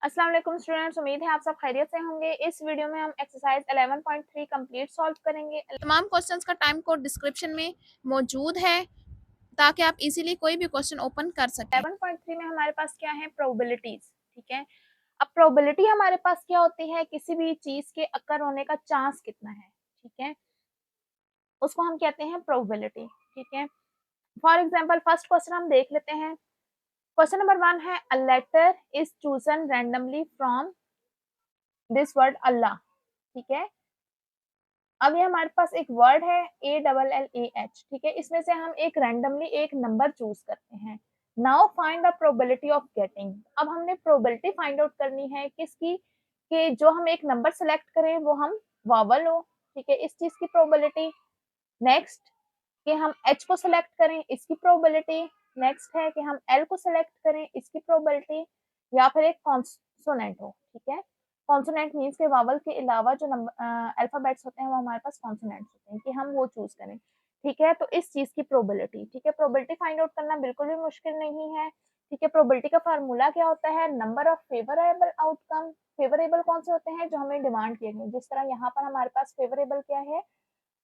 अस्सलाम वालेकुम स्टूडेंट्स, उम्मीद है आप सब खैरियत से होंगे। इस वीडियो में हम एक्सरसाइज 11.3 कंप्लीट सॉल्व करेंगे। तमाम क्वेश्चंस का टाइम कोड डिस्क्रिप्शन में मौजूद है ताकि आप इजीली कोई भी क्वेश्चन ओपन कर सकें। 11.3 में हमारे पास क्या है, प्रोबेबिलिटीज। ठीक है, अब प्रोबेबिलिटी हमारे पास क्या होती है, किसी भी चीज के अकर होने का चांस कितना है, ठीक है, उसको हम कहते हैं प्रोबेबिलिटी। ठीक है, फॉर एग्जाम्पल फर्स्ट क्वेश्चन हम देख लेते हैं। क्वेश्चन नंबर 1 है, a letter is chosen randomly from this word Allah. ठीक है, अब ये हमारे पास एक वर्ड है ALLAH। ठीक है, इसमें से हम एक रैंडमली एक नंबर चूज करते हैं। Now find the probability of getting. अब हमने प्रोबेबिलिटी फाइंड आउट करनी है किसकी, कि जो हम एक नंबर सेलेक्ट करें वो हम वावल हो। ठीक है, इस चीज की प्रोबेबिलिटी। नेक्स्ट कि हम H को सिलेक्ट करें, इसकी प्रोबेबिलिटी। नेक्स्ट है कि हम L को सिलेक्ट करें, इसकी प्रोबेबिलिटी। या फिर एक कॉन्सोनेंट हो। ठीक है, कॉन्सोनेंट मीन्स के वावल के अलावा जो अल्फाबेट्स होते हैं वो हमारे पास कॉन्सोनेंट्स होते हैं, कि हम वो चूज करें। ठीक है, तो इस चीज की प्रोबेबिलिटी। ठीक है, प्रोबेबिलिटी फाइंड आउट करना बिल्कुल भी मुश्किल नहीं है। ठीक है, प्रोबेबिलिटी का फार्मूला क्या होता है, number of favourable outcome. Favourable कौन से होते हैं, जो हमें डिमांड किए गए। जिस तरह यहाँ पर हमारे पास फेवरेबल क्या है,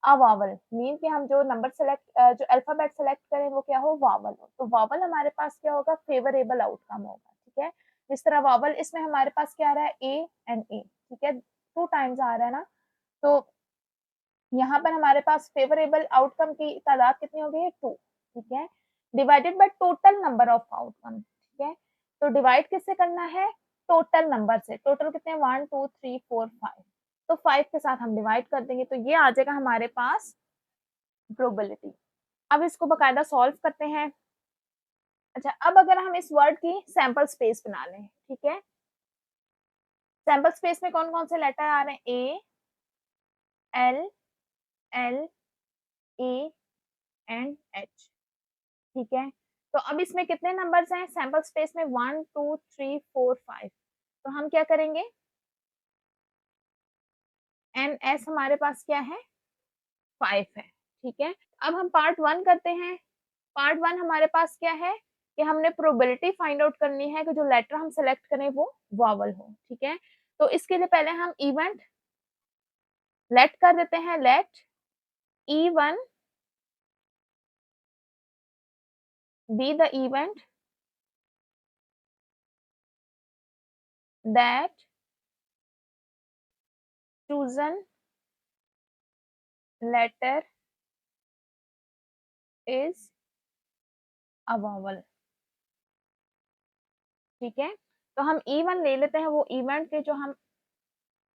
अ वावल। मीन कि हम जो नंबर सेलेक्ट जो अल्फाबेट सेलेक्ट करें वो क्या हो, वावल हो। तो वावल हमारे पास क्या होगा, फेवरेबल आउटकम होगा। ठीक है, जिस तरह वावल इसमें हमारे पास क्या आ रहा है, A। ठीक है, 2 टाइम्स आ रहा है ना, तो यहाँ पर हमारे पास फेवरेबल आउटकम की तादाद कितनी हो गई है, 2। ठीक है, divided by total number of outcome. ठीक है, तो डिवाइड किससे करना है, टोटल नंबर से। टोटल कितने, 1 2 3 4 5। तो 5 के साथ हम डिवाइड कर देंगे तो ये आ जाएगा हमारे पास प्रोबेबिलिटी। अब इसको बकायदा सॉल्व करते हैं। अच्छा, अब अगर हम इस वर्ड की सैंपल स्पेस बना लें। ठीक है, सैंपल स्पेस में कौन कौन से लेटर आ रहे हैं, A L L A and H। ठीक है, तो अब इसमें कितने नंबर्स हैं सैंपल स्पेस में, 1 2 3 4 5। तो हम क्या करेंगे, NS हमारे पास क्या है, 5 है। ठीक है, अब हम पार्ट 1 करते हैं। पार्ट 1 हमारे पास क्या है, कि हमने प्रोबेबिलिटी फाइंड आउट करनी है कि जो लेटर हम सेलेक्ट करें वो वावल हो। ठीक है, तो इसके लिए पहले हम इवेंट लेट कर देते हैं। Let E1 be the event that chosen letter is a vowel। ठीक है, तो हम E1 ले लेते हैं, वो इवेंट के जो हम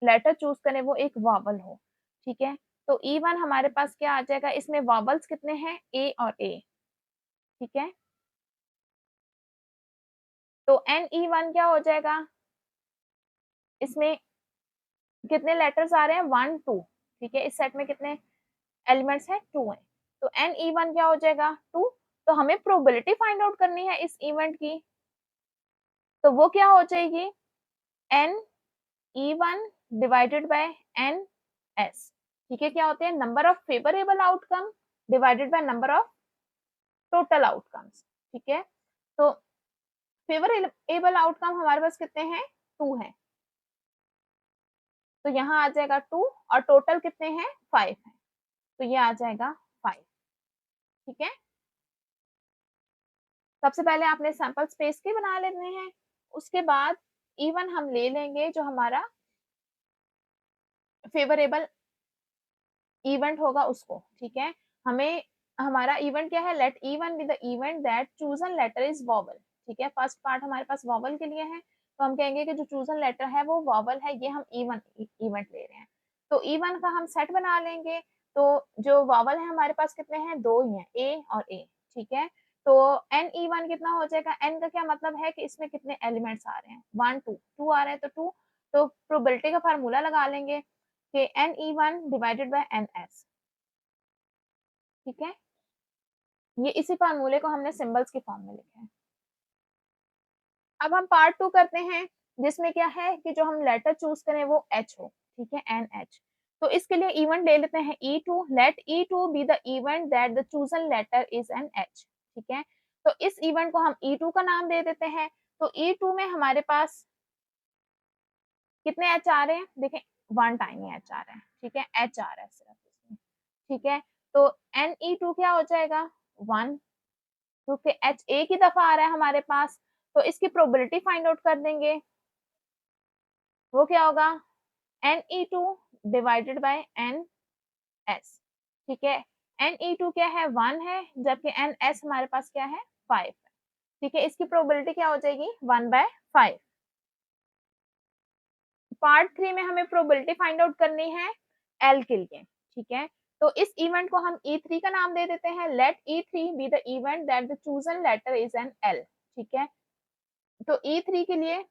लेटर चूज करें वो एक वावल हो। ठीक है, तो E1 हमारे पास क्या आ जाएगा, इसमें वावल्स कितने हैं, A और A। ठीक है, तो NE1 क्या हो जाएगा, इसमें कितने लेटर्स आ रहे हैं, 1 2। ठीक है, इस सेट में कितने एलिमेंट्स हैं, 2 हैं। तो NE1 क्या हो जाएगा, 2। तो हमें प्रोबेबिलिटी फाइंड आउट करनी है इस इवेंट की, तो वो क्या हो जाएगी, NE1 डिवाइडेड बाय NS। ठीक है, क्या होते हैं, number of favourable outcome divided by number of total outcomes. ठीक है, तो फेवरेबल आउटकम हमारे पास कितने हैं, 2 हैं, तो यहाँ आ जाएगा 2। और टोटल कितने हैं, 5 हैं, तो ये आ जाएगा 5। ठीक है, सबसे पहले आपने सैंपल स्पेस के बना लेने हैं। उसके बाद इवन हम ले लेंगे जो हमारा फेवरेबल इवेंट होगा उसको। ठीक है, हमें हमारा इवेंट क्या है, let E1 be the event that chosen letter is vowel. ठीक है, फर्स्ट पार्ट हमारे पास वॉवल के लिए है, तो हम कहेंगे कि जो चूजन लेटर है वो वॉवल है, ये हम E1 इवेंट ले रहे हैं। तो E1 का हम सेट बना लेंगे। तो जो वॉवल है हमारे पास कितने हैं, 2 ही हैं, A और A। ठीक है, तो NE1 कितना हो जाएगा, N का क्या मतलब है कि इसमें कितने एलिमेंट्स आ रहे हैं, 1 2 2 आ रहे हैं, तो 2। तो प्रोबेबिलिटी का फार्मूला लगा लेंगे कि NE1 डिवाइडेड बाय NS। ठीक है, ये इसी फार्मूले को हमने सिंबल्स के फॉर्म में लिखा है। अब हम पार्ट 2 करते हैं, जिसमें क्या है कि जो हम लेटर चूज करें वो H हो। ठीक है, NH। तो इसके लिए इवेंट ले लेते हैं E2। Let E2 be the event that the chosen letter is an H। ठीक है, तो इस इवेंट को हम E2 का नाम दे देते हैं। तो E2 में हमारे पास कितने एच आ रहे हैं, देखें 1 टाइम ही एच आ रहा है, ठीक है, एच आ रहा है सिर्फ इसमें, ठीक है। तो Ne2 क्या हो जाएगा 1, क्योंकि एच एक ही दफा आ रहा है हमारे पास, तो इसकी प्रोबेबिलिटी फाइंड आउट कर देंगे। वो क्या होगा Ne2 डिवाइडेड बाय NS, ठीक है। Ne2 क्या है 1 है, जबकि NS हमारे पास क्या है 5 है, ठीक है। इसकी प्रोबेबिलिटी क्या हो जाएगी 1/5। पार्ट 3 में हमें प्रोबेबिलिटी फाइंड आउट करनी है L के लिए, ठीक है। तो इस इवेंट को हम E3 का नाम दे देते हैं। Let E3 be the event that the chosen letter is an L, ठीक है। तो E3 के लिए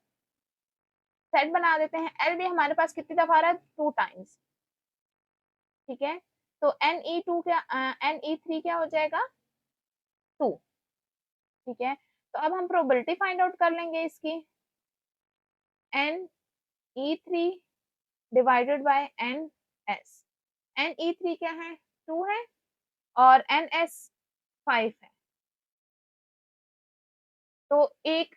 सेट बना देते हैं। L भी हमारे पास कितनी दफा आ रहा है 2 टाइम्स, ठीक है। तो Ne2 क्या Ne3 क्या हो जाएगा 2, ठीक है। तो अब हम प्रोबेबिलिटी फाइंड आउट कर लेंगे इसकी। Ne3 divided by NS। Ne3 क्या है 2 है और NS 5 है, तो एक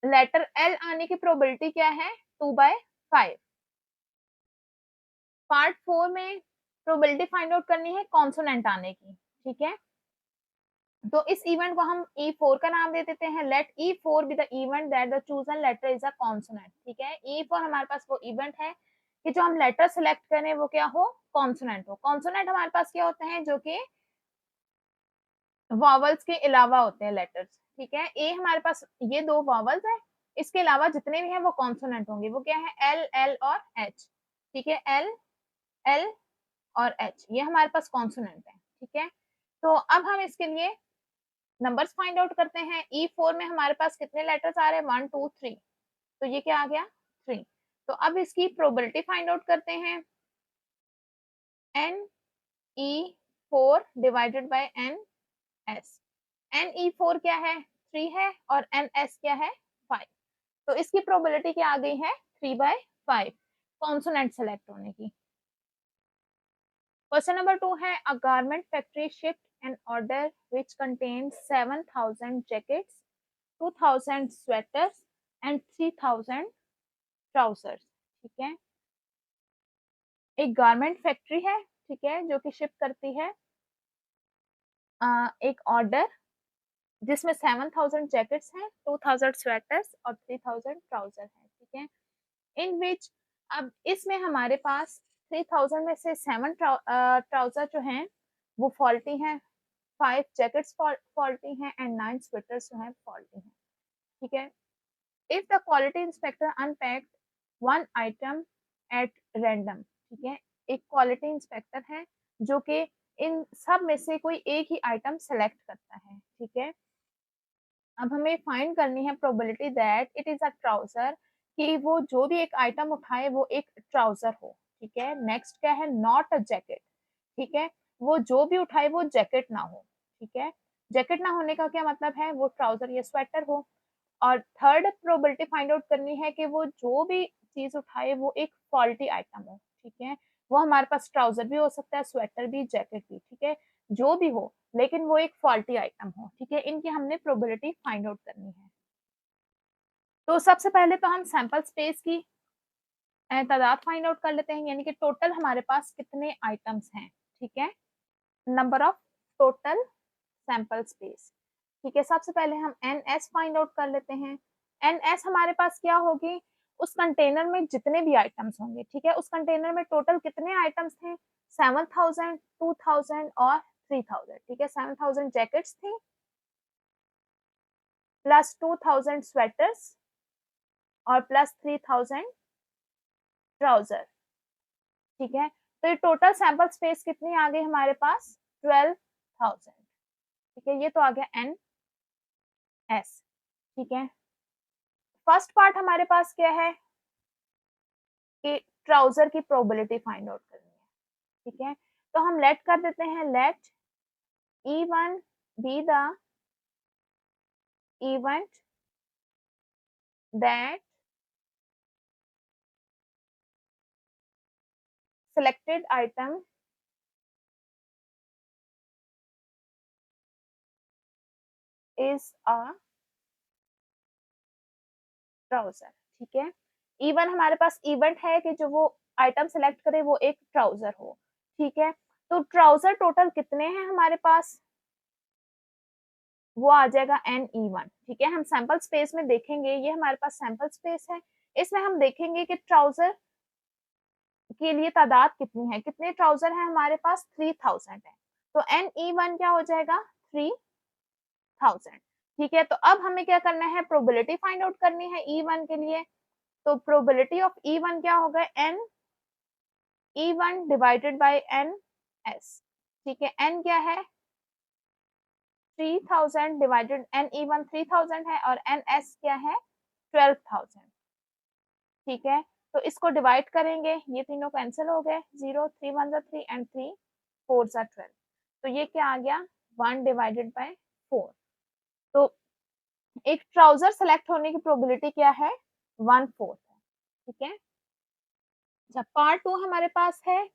लेटर L आने की प्रोबेबिलिटी क्या है 2/5। पार्ट 4 में प्रोबेबिलिटी फाइंड आउट करनी है कॉन्सोनेंट आने की, ठीक है। तो इस इवेंट को हम E4 का नाम दे देते हैं। Let E4 be the event that the chosen letter is a consonant, ठीक है। E4 हमारे पास वो इवेंट है कि जो हम लेटर सेलेक्ट करें वो क्या हो कॉन्सोनेंट हो। कॉन्सोनेंट हमारे पास क्या होते हैं जो कि वॉवल्स के अलावा होते हैं लेटर्स, ठीक है। ए हमारे पास ये 2 वॉवल्स है, इसके अलावा जितने भी हैं वो कॉन्सोनेंट होंगे। वो क्या है एल, एल और एच, ठीक है। एल, एल और एच ये हमारे पास कॉन्सोनेंट है, ठीक है। तो अब हम इसके लिए नंबर्स फाइंड आउट करते हैं। E4 में हमारे पास कितने लेटर्स आ रहे हैं 1 2 3, तो ये क्या आ गया 3। तो अब इसकी प्रोबेबिलिटी फाइंड आउट करते हैं। Ne4 divided by NS। Ne4 क्या है 3 है और NS क्या है 5, तो इसकी प्रोबेबिलिटी क्या आ गई है 3/5 कॉन्सोनेंट सेलेक्ट होने की। क्वेश्चन नंबर 2 है a garment factory shift an order which contains 7000 jackets, 2000 sweaters and 3000 trousers, ठीक है। एक गारमेंट फैक्ट्री है, ठीक है, जो कि शिप करती है एक ऑर्डर जिसमें 7000 जैकेट्स हैं, 2000 स्वेटर्स और 3000 ट्राउजर हैं, ठीक है। इन विच अब इसमें हमारे पास 3000 में से 7 ट्राउजर जो हैं वो फॉल्टी हैं, 5 जैकेट्स फॉल्टी हैं एंड 9 स्वेटर्स जो हैं फॉल्टी हैं, ठीक है। If the quality inspector unpacked one item at random, ठीक है। एक क्वालिटी इंस्पेक्टर है जो कि इन सब में से कोई एक ही आइटम सेलेक्ट करता है, ठीक है। अब हमें फाइंड करनी है probability that it is a trouser, कि वो जो भी एक आइटम उठाए वो एक ट्राउजर हो, ठीक है। नेक्स्ट क्या है नॉट अ जैकेट, ठीक है, वो जो भी उठाए वो जैकेट ना हो, ठीक है। जैकेट ना होने का क्या मतलब है वो ट्राउजर या स्वेटर हो। और थर्ड प्रोबेबिलिटी फाइंड आउट करनी है कि वो जो भी चीज उठाए वो एक फॉल्टी आइटम हो, ठीक है। वो हमारे पास ट्राउजर भी हो सकता है, स्वेटर भी, जैकेट भी, ठीक है, जो भी हो, लेकिन वो एक फॉल्टी आइटम हो, ठीक है। इनकी हमने प्रोबेबिलिटी फाइंड आउट करनी है। तो सबसे पहले तो हम सैंपल स्पेस की तादाद फाइंड आउट कर लेते हैं, यानी कि टोटल हमारे पास कितने आइटम्स हैं, ठीक है। Number of total sample space, ठीक है। सबसे पहले हम NS फाइंड आउट कर लेते हैं। NS हमारे पास क्या होगी उस कंटेनर में जितने भी आइटम्स होंगे, ठीक है। उस कंटेनर में टोटल कितने आइटम्स थे 7000, 2000 और 3000, ठीक है। 7000 जैकेट्स थी प्लस 2000 स्वेटर्स और प्लस 3000 ट्राउजर, ठीक है। तो ये टोटल सैंपल स्पेस कितनी आ गई हमारे पास 12000, ठीक है। ये तो आ गया NS, ठीक है। फर्स्ट पार्ट हमारे पास क्या है कि ट्राउजर की प्रोबेबिलिटी फाइंड आउट करनी है, ठीक है। तो हम लेट कर देते हैं let E1 be the event that selected item is a trouser, ठीक है। E1 हमारे पास इवेंट है कि जो वो आइटम सेलेक्ट करे वो एक ट्राउजर हो, ठीक है। तो ट्राउजर टोटल कितने हैं हमारे पास, वो आ जाएगा NE1, ठीक है। हम सैंपल स्पेस में देखेंगे, ये हमारे पास सैंपल स्पेस है, इसमें हम देखेंगे कि ट्राउजर के लिए तादाद कितनी है, कितने ट्राउजर है हमारे पास, 3000 है। तो NE1 क्या हो जाएगा, 3000, ठीक है। तो अब हमें क्या करना है, प्रोबेबिलिटी फाइंड आउट करनी है E1 के लिए। तो प्रोबेबिलिटी ऑफ E1 क्या होगा, NE1 डिवाइडेड बाय NS, ठीक है। N क्या है, 3000 डिवाइडेड, NE1 3000 है और NS क्या है, 12000, ठीक है। तो इसको डिवाइड करेंगे, ये तीनों कैंसिल हो गए, 0 3 1 3 एंड 3 4 12, तो ये क्या आ गया, 1 डिवाइडेड बाय 4। तो एक ट्राउजर सेलेक्ट होने की प्रोबेबिलिटी क्या है, 1/4 है, ठीक है। जब पार्ट 2 हमारे पास है,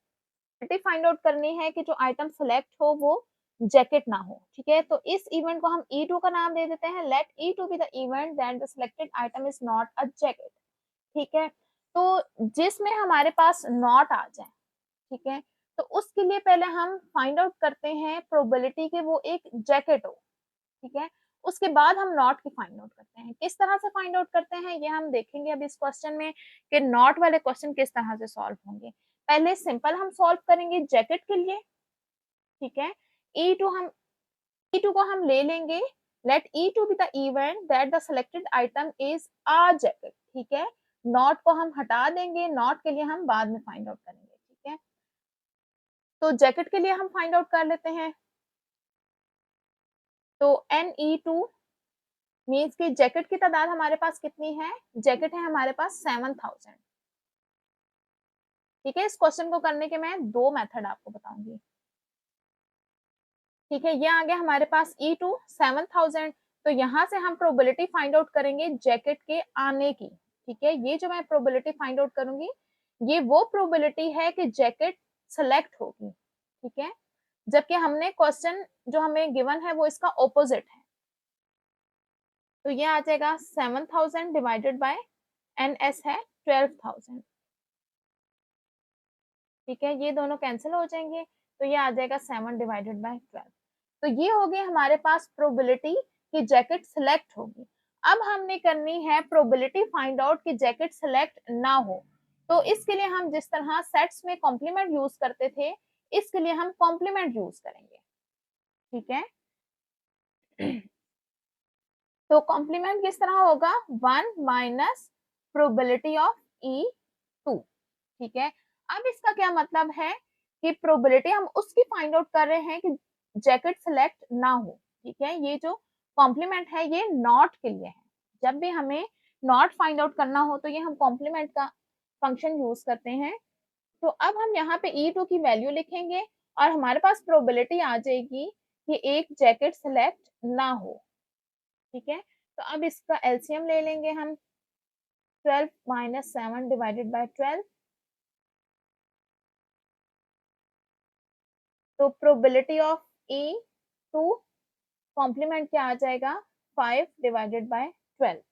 फाइंड आउट करनी है कि जो आइटम सेलेक्ट हो वो जैकेट ना हो, ठीक है। तो इस इवेंट को हम E2 का नाम दे देते हैं, let E2 be the event that the selected item is not a jacket, ठीक है। तो जिसमें हमारे पास नॉट आ जाए, ठीक है, तो उसके लिए पहले हम फाइंड आउट करते हैं प्रोबेबिलिटी कि वो एक जैकेट हो, ठीक है। उसके बाद हम नॉट की फाइंड आउट करते हैं। किस तरह से फाइंड आउट करते हैं ये हम देखेंगे अब इस क्वेश्चन में, कि नॉट वाले क्वेश्चन किस तरह से सॉल्व होंगे। पहले सिंपल हम सॉल्व करेंगे जैकेट के लिए, ठीक है। E2 को हम ले लेंगे, let E2 be the event that the selected item is a jacket, ठीक है। नॉट को हम हटा देंगे, नॉट के लिए हम बाद में फाइंड आउट करेंगे, ठीक है। तो जैकेट के लिए हम फाइंड आउट कर लेते हैं। तो NE2 मीन्स की जैकेट की तादाद हमारे पास कितनी है, जैकेट है हमारे पास 7000, ठीक है। इस क्वेश्चन को करने के मैं दो मेथड आपको बताऊंगी, ठीक है। ये आ गया हमारे पास E2 7000, तो यहाँ से हम प्रोबेबिलिटी फाइंड आउट करेंगे जैकेट के आने की, ठीक है। ये जो मैं प्रोबेबिलिटी फाइंड आउट करूंगी ये वो प्रोबेबिलिटी है कि जैकेट सेलेक्ट होगी, ठीक है। जबकि हमने क्वेश्चन जो हमें गिवन है वो इसका ऑपोजिट है। तो ये आ जाएगा 7000 डिवाइडेड बाय NS है 12000, ठीक है। ये दोनों कैंसिल हो जाएंगे, तो ये आ जाएगा 7 डिवाइडेड बाय 12। तो ये हो गई हमारे पास प्रोबेबिलिटी कि जैकेट सिलेक्ट होगी। अब हमने करनी है प्रोबेबिलिटी फाइंड आउट कि जैकेट सिलेक्ट ना हो। तो इसके लिए हम जिस तरह सेट्स में कॉम्प्लीमेंट यूज करते थे, इसके लिए हम कॉम्प्लीमेंट यूज करेंगे, ठीक है। तो कॉम्प्लीमेंट किस तरह होगा, 1 माइनस प्रोबेबिलिटी ऑफ E2, ठीक है। अब इसका क्या मतलब है कि प्रोबेबिलिटी हम उसकी फाइंड आउट कर रहे हैं कि जैकेट सेलेक्ट ना हो, ठीक है। ये जो कॉम्प्लीमेंट है ये नॉट के लिए है। जब भी हमें नॉट फाइंड आउट करना हो तो ये हम कॉम्प्लीमेंट का फंक्शन यूज करते हैं। तो अब हम यहाँ पे E2 की वैल्यू लिखेंगे और हमारे पास प्रोबेबिलिटी आ जाएगी कि एक जैकेट सेलेक्ट ना हो, ठीक है। तो अब इसका एलसीएम ले लेंगे हम, 12 माइनस 7 डिवाइडेड बाय 12, तो प्रोबेबिलिटी ऑफ E2 कॉम्प्लीमेंट क्या आ जाएगा, 5 डिवाइडेड बाय 12,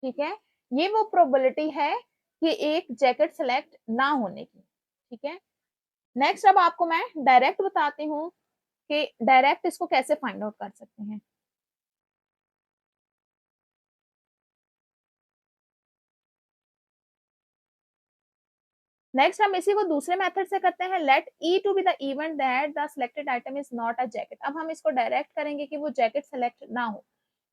ठीक है। ये वो प्रोबेबिलिटी है कि एक जैकेट सेलेक्ट ना होने की, ठीक है। नेक्स्ट अब आपको मैं डायरेक्ट बताती हूँ कि डायरेक्ट इसको कैसे फाइंड आउट कर सकते हैं। नेक्स्ट हम इसी को दूसरे मेथड से करते हैं, let E2 be the event that the selected item is not a jacket. अब हम इसको डायरेक्ट करेंगे कि वो जैकेट सेलेक्ट ना हो,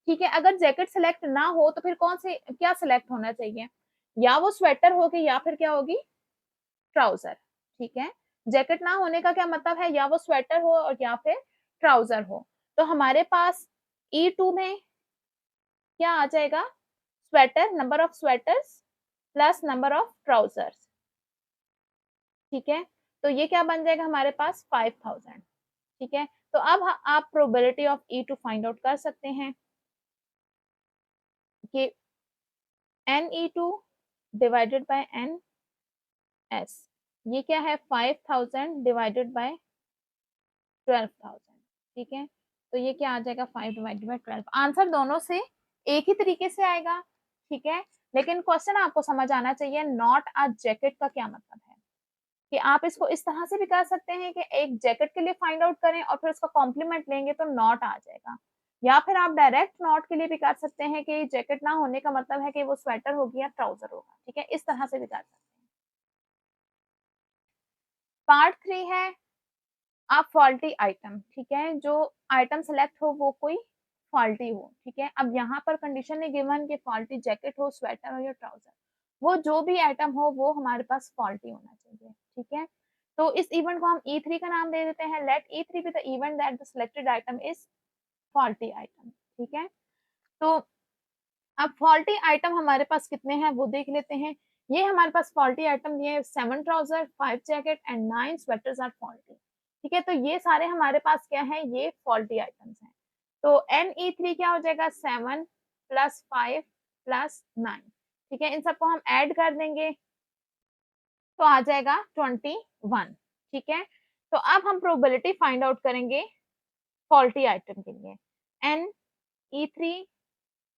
ठीक है। अगर जैकेट सेलेक्ट ना हो तो फिर कौन से क्या सिलेक्ट होना चाहिए, या वो स्वेटर होगी या फिर क्या होगी, ट्राउजर, ठीक है। जैकेट ना होने का क्या मतलब है, या वो स्वेटर हो और या फिर ट्राउजर हो। तो हमारे पास E2 में क्या आ जाएगा, sweater, number of sweaters plus number of trousers, ठीक है। तो ये क्या बन जाएगा हमारे पास 5000, ठीक है। तो अब आप probability of E2 find out कर सकते हैं कि NE2 डिवाइडेड बाय NS, ये क्या है, 5000 डिवाइडेड बाय 12000, ठीक है। तो ये क्या आ जाएगा, 5 डिवाइडेड बाय 12। आंसर दोनों से एक ही तरीके से आएगा, ठीक है, लेकिन क्वेश्चन आपको समझ आना चाहिए नॉट अ जैकेट का क्या मतलब है, कि आप इसको इस तरह से भी कर सकते हैं कि एक जैकेट के लिए फाइंड आउट करें और फिर उसका कॉम्प्लीमेंट लेंगे तो नॉट आ जाएगा, या फिर आप डायरेक्ट नॉट के लिए भी कर सकते हैं कि जैकेट ना होने का मतलब है कि वो स्वेटर होगी या ट्राउजर होगा, ठीक है, इस तरह से भी कर सकते हैं। पार्ट 3 है आप फॉल्टी आइटम, ठीक है, जो आइटम सेलेक्ट हो वो कोई फॉल्टी हो, ठीक है। अब यहाँ पर कंडीशन है गिवन कि फॉल्टी जैकेट हो, स्वेटर हो या ट्राउजर, वो जो भी आइटम हो वो हमारे पास फॉल्टी होना चाहिए, ठीक है। तो इस इवेंट को हम E3 का नाम दे देते हैं, let E3 be the event that the selected item is faulty item, ठीक है। तो अब फॉल्टी आइटम हमारे पास कितने हैं वो देख लेते हैं। ये हमारे पास फॉल्टी आइटम दिए 7 trouser, 5 jacket and 9 sweaters are faulty, ठीक है। तो ये सारे हमारे पास क्या है, ये फॉल्टी आइटम्स हैं। तो NE3 क्या हो जाएगा, 7 प्लस 5 प्लस 9, ठीक है, इन सबको हम ऐड कर देंगे तो आ जाएगा 21, ठीक है। तो अब हम प्रोबेबिलिटी फाइंड आउट करेंगे फॉल्टी आइटम के लिए, NE3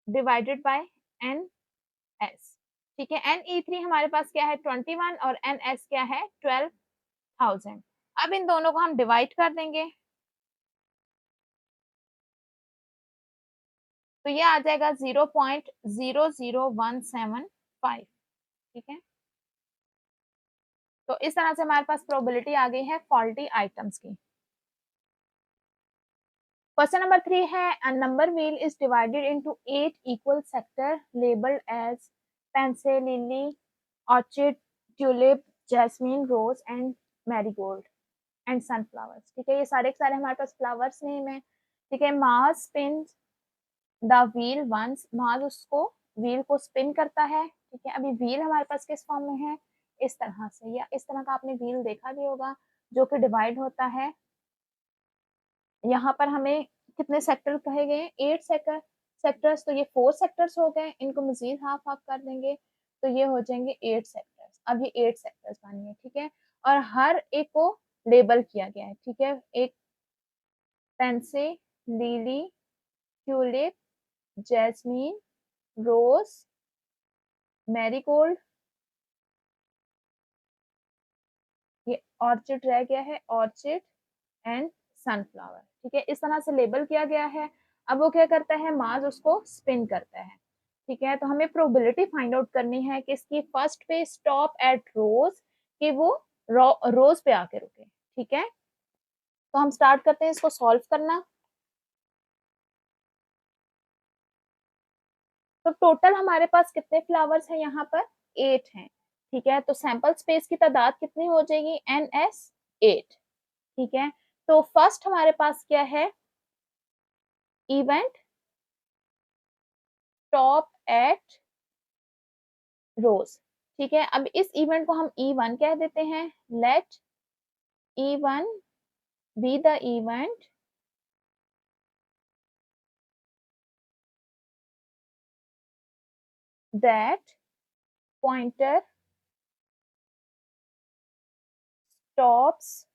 डिवाइडेड बाय NS, ठीक है। NE3 हमारे पास क्या है 21 और NS क्या है 12,000। अब इन दोनों को हम डिवाइड कर देंगे तो ये आ जाएगा 0.00175, ठीक है। तो इस तरह से हमारे पास प्रोबेबिलिटी आ गई है फॉल्टी आइटम्स की। क्वेश्चन नंबर 3 है a number wheel is divided into 8 equal sector labeled as pencil, lily, orchid, tulip, jasmine, rose and marigold and sunflowers, ठीक है। ये सारे के सारे हमारे पास फ्लावर्स नेम है, ठीक है। मास स्पिन्स द व्हील वंस, मास उसको व्हील को स्पिन करता है, ठीक है। अभी व्हील हमारे पास किस फॉर्म में है, इस तरह से, या इस तरह का आपने व्हील देखा भी होगा जो कि डिवाइड होता है। यहाँ पर हमें कितने सेक्टर कहे गए, 8 सेक्टर्स, तो ये 4 सेक्टर्स हो गए, इनको मजीद हाफ हाफ कर देंगे तो ये हो जाएंगे 8 सेक्टर्स। अब ये 8 सेक्टर्स बन गए, ठीक है, और हर एक को लेबल किया गया है, ठीक है। एक पेंसे, लिली, ट्यूलिप, जैस्मीन, रोज, मैरीगोल्ड, ये ऑर्चिड रह गया है, ऑर्चिड एंड सनफ्लावर, ठीक है, इस तरह से लेबल किया गया है। अब वो क्या करता है, मास उसको स्पिन करता है, ठीक है। तो हमें प्रोबेबिलिटी फाइंड आउट करनी है कि इसकी फर्स्ट पे स्टॉप एट रोज, कि वो रोज पे आके रुके, ठीक है। तो हम स्टार्ट करते हैं इसको सॉल्व करना। तो टोटल हमारे पास कितने फ्लावर्स हैं यहाँ पर, 8 हैं, ठीक है। तो सैंपल स्पेस की तादाद कितनी हो जाएगी, NS 8, ठीक है। तो फर्स्ट हमारे पास क्या है, इवेंट स्टॉप एट रोज, ठीक है। अब इस इवेंट को हम E1 कह देते हैं, let E1 be the event that pointer stops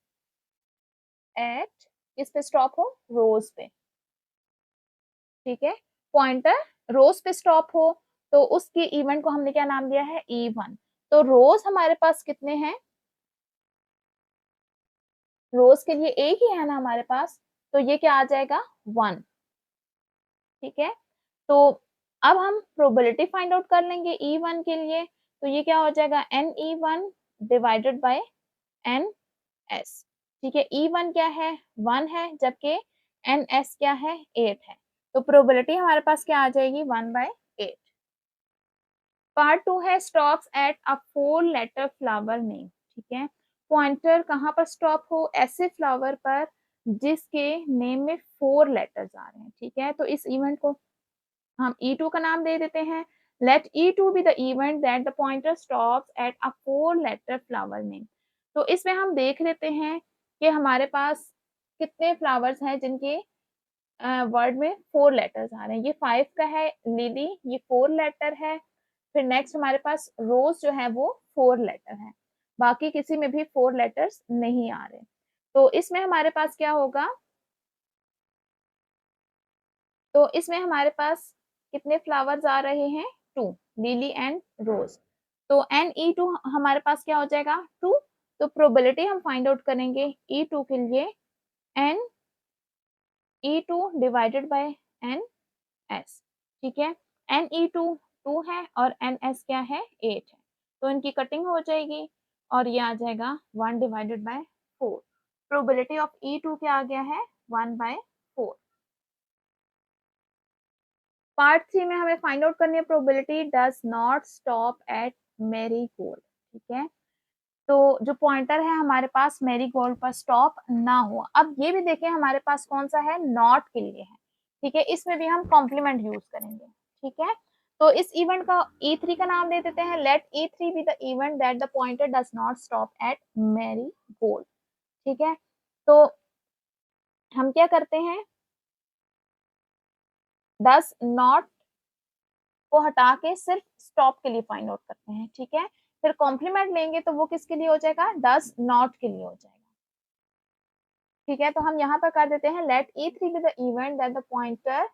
at, किस पे स्टॉप हो, रोज पे, ठीक है। पॉइंटर रोज पे स्टॉप हो तो उसके इवेंट को हमने क्या नाम दिया है, E1। तो रोज हमारे पास कितने हैं, रोज के लिए एक ही है ना हमारे पास, तो ये क्या आ जाएगा 1, ठीक है। तो अब हम प्रोबेबिलिटी फाइंड आउट कर लेंगे E1 के लिए, तो ये क्या हो जाएगा, NE1 डिवाइडेड बाय NS, ठीक है। E1 क्या है 1 है, जबकि NS क्या है 8 है, तो प्रोबेबिलिटी हमारे पास क्या आ जाएगी 1/8। पार्ट 2 है stops at a 4 letter flower name, ठीक है। पॉइंटर कहाँ पर स्टॉप हो, ऐसे फ्लावर पर जिसके नेम में 4 लेटर्स आ रहे हैं, ठीक है। तो इस इवेंट को हम E2 का नाम दे देते हैं, let E2 be the event that the pointer stops at a 4 letter flower name. तो इसमें हम देख लेते हैं कि हमारे पास कितने फ्लावर्स हैं जिनके वर्ड में 4 लेटर्स आ रहे हैं। ये 5 का है लिली, ये 4 लेटर है। फिर नेक्स्ट हमारे पास रोज जो है वो 4 लेटर है, बाकी किसी में भी 4 लेटर्स नहीं आ रहे। तो इसमें हमारे पास क्या होगा, तो इसमें हमारे पास कितने फ्लावर्स आ रहे हैं, 2, लिली एंड रोज। तो NE2 हमारे पास क्या हो जाएगा 2। तो प्रोबेबिलिटी हम फाइंड आउट करेंगे E2 के लिए NE2 डिवाइडेड बाय NS, ठीक है। NE2 2 है और NS क्या है 8 है, तो इनकी कटिंग हो जाएगी और ये आ जाएगा 1 divided by 4। Probability of E2 क्या आ गया है 1/4। पार्ट 3 में हमें फाइंड आउट करनी है probability does not stop at marigold, ठीक है। तो जो पॉइंटर है हमारे पास मैरीगोल्ड पर स्टॉप ना हो। अब ये भी देखें हमारे पास कौन सा है नॉट के लिए है, ठीक है। इसमें भी हम कॉम्प्लीमेंट यूज करेंगे, ठीक है। तो इस इवेंट का E3 का नाम दे देते हैं let E3 be the event that the pointer does not stop at marigold, ठीक है। तो हम क्या करते हैं डज नॉट को हटा के सिर्फ स्टॉप के लिए फाइंड आउट करते हैं, ठीक है। फिर कॉम्प्लीमेंट लेंगे तो वो किसके लिए हो जाएगा डज नॉट के लिए हो जाएगा, ठीक है। तो हम यहाँ पर कर देते हैं let E3 be the event that the pointer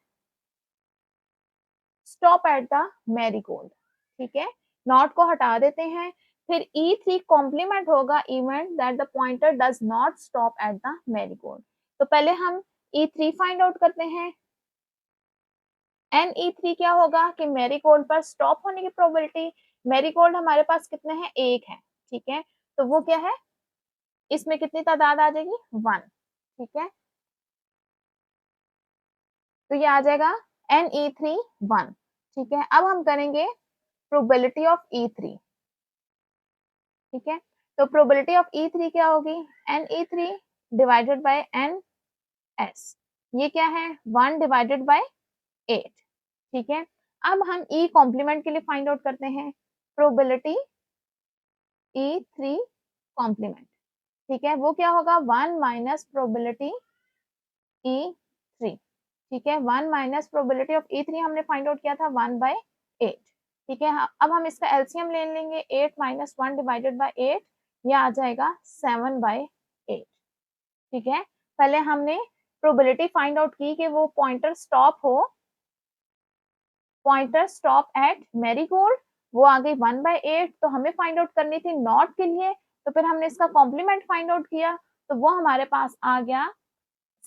stop at the marigold, ठीक है। नॉट को हटा देते हैं, फिर E3 कॉम्प्लीमेंट होगा event that the pointer does not stop at the marigold. तो पहले हम E3 फाइंड आउट करते हैं। NE3 क्या होगा कि मैरीगोल्ड पर स्टॉप होने की प्रोबेबिलिटी, मैरीगोल्ड हमारे पास कितने हैं 1 है, ठीक है। तो वो क्या है इसमें कितनी तादाद आ जाएगी 1, ठीक है। तो ये आ जाएगा NE3 1, ठीक है। अब हम करेंगे प्रोबेबिलिटी ऑफ E3, ठीक है। तो प्रोबेबिलिटी ऑफ E3 क्या होगी NE3 डिवाइडेड बाय NS, ये क्या है 1 डिवाइडेड बाय 8, ठीक है। अब हम E कॉम्प्लीमेंट के लिए फाइंड आउट करते हैं प्रोबेबिलिटी E3 कॉम्प्लीमेंट, ठीक है। वो क्या होगा 1 माइनस प्रोबेबिलिटी E3, ठीक है। 1 माइनस प्रोबेबिलिटी ऑफ E3 हमने फाइंड आउट किया था 1/8, ठीक है। अब हम इसका एलसीएम ले लेंगे 8 माइनस 1 डिवाइडेड बाय 8, ये आ जाएगा 7/8, ठीक है। पहले हमने प्रोबेबिलिटी फाइंड आउट की कि वो पॉइंटर स्टॉप एट मैरीगोल्ड, वो आ गई 1/8। तो हमें फाइंड आउट करनी थी नॉट के लिए, तो फिर हमने इसका कॉम्प्लीमेंट फाइंड आउट किया, तो वो हमारे पास आ गया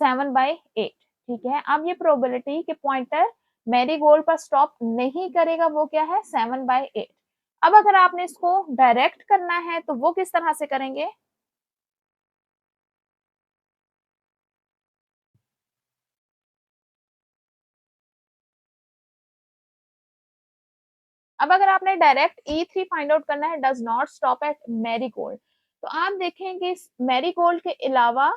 7/8, ठीक है। अब ये प्रोबेबिलिटी कि पॉइंटर मैरीगोल्ड पर स्टॉप नहीं करेगा वो क्या है 7/8। अब अगर आपने इसको डायरेक्ट करना है तो वो किस तरह से करेंगे, अब अगर आपने डायरेक्ट E3 फाइंड आउट करना है does not stop at marigold, तो आप देखेंगे मैरीगोल्ड के अलावा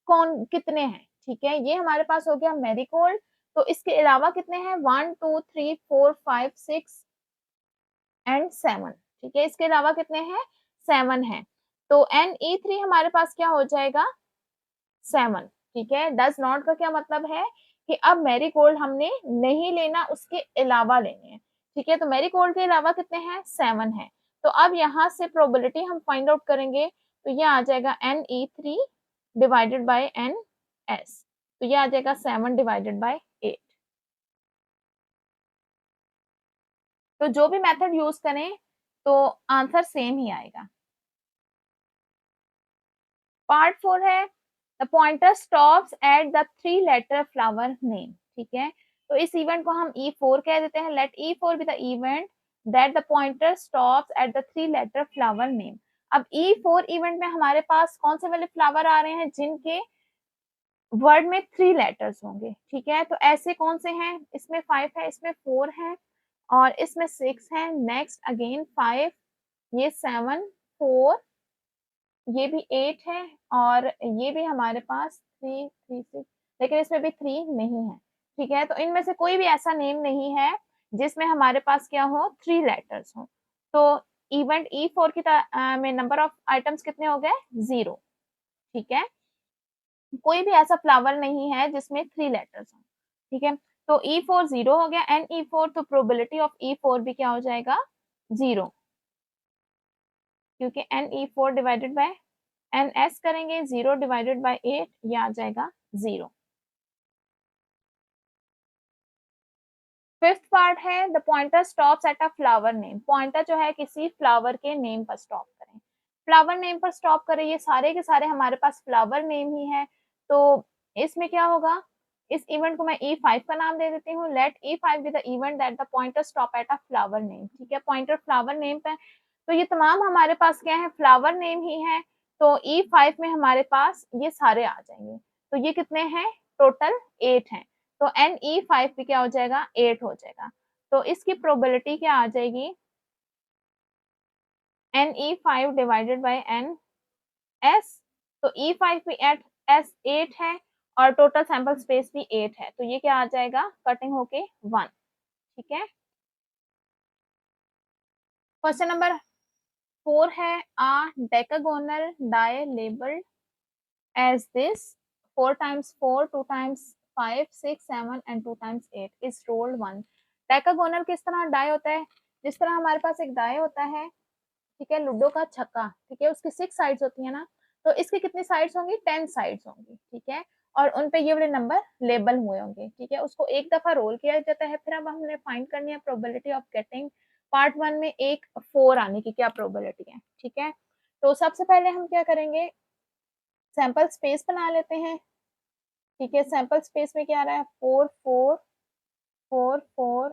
कौन कितने हैं, ठीक है। ये हमारे पास हो गया मैरीगोल्ड, तो इसके अलावा कितने हैं 1 2 3 4 5 6 एंड 7, ठीक है। इसके अलावा कितने हैं 7 हैं। तो NE3 हमारे पास क्या हो जाएगा 7, ठीक है। डज नॉट का क्या मतलब है कि अब मैरीगोल्ड हमने नहीं लेना, उसके अलावा लेने हैं, ठीक है। तो मैरीगोल्ड के अलावा कितने हैं 7 है। तो अब यहाँ से प्रोबेबिलिटी हम फाइंड आउट करेंगे, तो ये आ जाएगा NE3 डिवाइडेड बाय NS, तो ये आ जाएगा 7 डिवाइडेड बाय 8। तो जो भी मेथड यूज करें तो आंसर सेम ही आएगा। पार्ट 4 है the pointer stops at the 3 letter flower name, ठीक है। तो इस इवेंट को हम E4 कह देते हैं let E4 be the event that the pointer stops at the 3 letter flower name. अब E4 इवेंट में हमारे पास कौन से वाले फ्लावर आ रहे हैं जिनके वर्ड में 3 लेटर्स होंगे, ठीक है। तो ऐसे कौन से हैं, इसमें 5 है, इसमें 4 है और इसमें 6 है, नेक्स्ट अगेन 5, ये 7 4, ये भी 8 है और ये भी हमारे पास 3 3 6, लेकिन इसमें भी 3 नहीं है, ठीक है। तो इनमें से कोई भी ऐसा नेम नहीं है जिसमें हमारे पास क्या हो 3 लेटर्स हो। तो इवेंट E4 की में नंबर ऑफ आइटम्स कितने हो गए 0, ठीक है। कोई भी ऐसा फ्लावर नहीं है जिसमें 3 लेटर्स हो, ठीक है। तो E4 0 हो गया NE4, तो प्रोबेबिलिटी ऑफ E4 भी क्या हो जाएगा 0, क्योंकि NE4 डिवाइडेड बाय NS करेंगे 0 डिवाइडेड बाय 8, ये आ जाएगा 0। फिफ्थ पार्ट है the pointer stops at a flower name. Pointer जो है किसी फ्लावर के नेम पर स्टॉप करें, फ्लावर नेम पर स्टॉप करें। ये सारे के सारे हमारे पास फ्लावर नेम ही है, तो इसमें क्या होगा, इस इवेंट को मैं E5 का नाम दे देती हूँ। Let E5 be the event that the pointer stop at a flower name. ठीक है, पॉइंटर फ्लावर नेम पे, तो ये तमाम हमारे पास क्या है, फ्लावर नेम ही है। तो E5 में हमारे पास ये सारे आ जाएंगे। तो ये कितने हैं, टोटल 8 हैं। तो NE5 भी क्या हो जाएगा, 8 हो जाएगा। तो इसकी प्रोबेबिलिटी क्या आ जाएगी, NE5 डिवाइडेड बाय NS। तो E5 भी एट S 8 है और टोटल सैंपल स्पेस भी 8 है, तो ये क्या आ जाएगा, कटिंग होके 1। ठीक है, क्वेश्चन नंबर 4 है आ डेकागोनल die labelled as this 4 times 4, 2 times 5, 6, 7 and 2 times 8 is rolled 1। डेकागोनल किस तरह डाई होता है, जिस तरह हमारे पास एक डाई होता है, ठीक है, लूडो का छक्का, ठीक है, उसकी 6 साइड्स होती है ना, तो इसकी कितनी साइड्स होंगी, 10 साइड्स होंगी। ठीक है, और उन पे ये वाले नंबर लेबल हुए होंगे। ठीक है, उसको एक दफा रोल किया जाता है, फिर अब हमने फाइंड करनी है प्रोबेबिलिटी ऑफ गेटिंग पार्ट 1 में एक 4 आने की क्या प्रोबेबिलिटी है। ठीक है, तो सबसे पहले हम क्या करेंगे, सैंपल स्पेस बना लेते हैं। ठीक है, सैंपल स्पेस में क्या आ रहा है, 4 4 4 4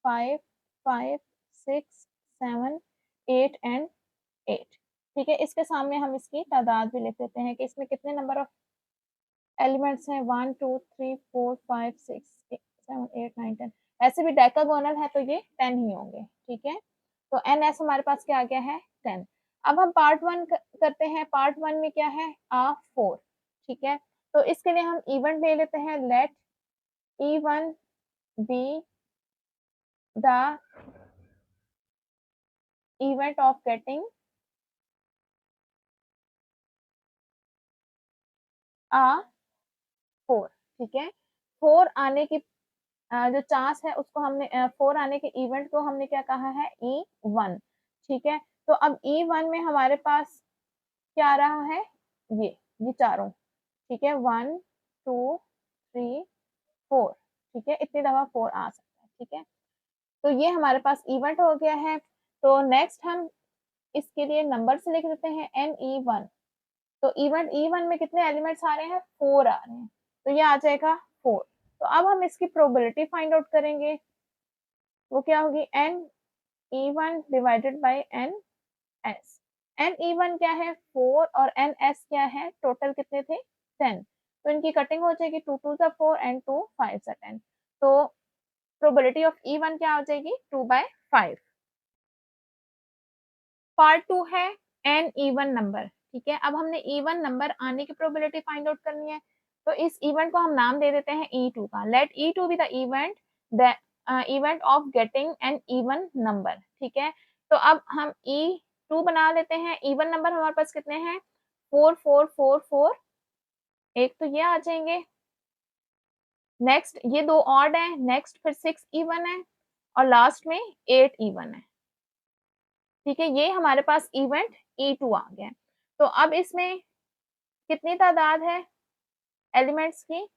5 5 6 7 8 एंड 8। ठीक है, इसके सामने हम इसकी तादाद भी लिख देते हैं कि इसमें कितने नंबर ऑफ एलिमेंट्स हैं, 1 2 3 4 5 6 7 8 9 10। ऐसे भी डेकागोनल है तो ये 10 ही होंगे। ठीक है, तो NS हमारे पास क्या आ गया है, 10। अब हम पार्ट 1 करते हैं। पार्ट 1 में क्या है, A4। ठीक है, तो इसके लिए हम इवेंट ले लेते हैं, let E1 be the event of getting A4। ठीक है, 4 आने की जो चांस है उसको हमने 4 आने के इवेंट को हमने क्या कहा है, E1। ठीक है, तो अब E1 में हमारे पास क्या आ रहा है, ये चारों। ठीक है, 1 2 3 4। ठीक है, इतनी दफा 4 आ सकता है। ठीक है, तो ये हमारे पास इवेंट हो गया है। तो नेक्स्ट हम इसके लिए नंबर से लिख देते हैं NE1। तो इवेंट E1 में कितने एलिमेंट्स आ रहे हैं, 4 आ रहे हैं, तो ये आ जाएगा 4। तो अब हम इसकी प्रोबेबिलिटी फाइंड आउट करेंगे, वो क्या होगी, NE1 divided by NS। NE1 क्या है, 4 और NS क्या है, टोटल कितने थे, 10। तो इनकी कटिंग हो जाएगी, 2 2 सा 4 एंड 2 5 सा 10। तो प्रोबेबिलिटी ऑफ E1 क्या हो जाएगी, 2/5। पार्ट 2 है एन इवन नंबर। ठीक है, अब हमने इवन नंबर आने की प्रोबेबिलिटी फाइंड आउट करनी है। तो इस इवेंट को हम नाम दे देते हैं E2 का। Let E2 be the event, the event of getting an even number. ठीक है, तो अब हम E2 बना लेते हैं। इवन नंबर हमारे पास कितने हैं, 4 4 4 4, एक तो ये आ जाएंगे। नेक्स्ट ये 2 ऑड है, नेक्स्ट फिर 6 इवन है और लास्ट में 8 इवन है। ठीक है, ये हमारे पास इवेंट E2 आ गया। तो अब इसमें कितनी तादाद है एलिमेंट्स की,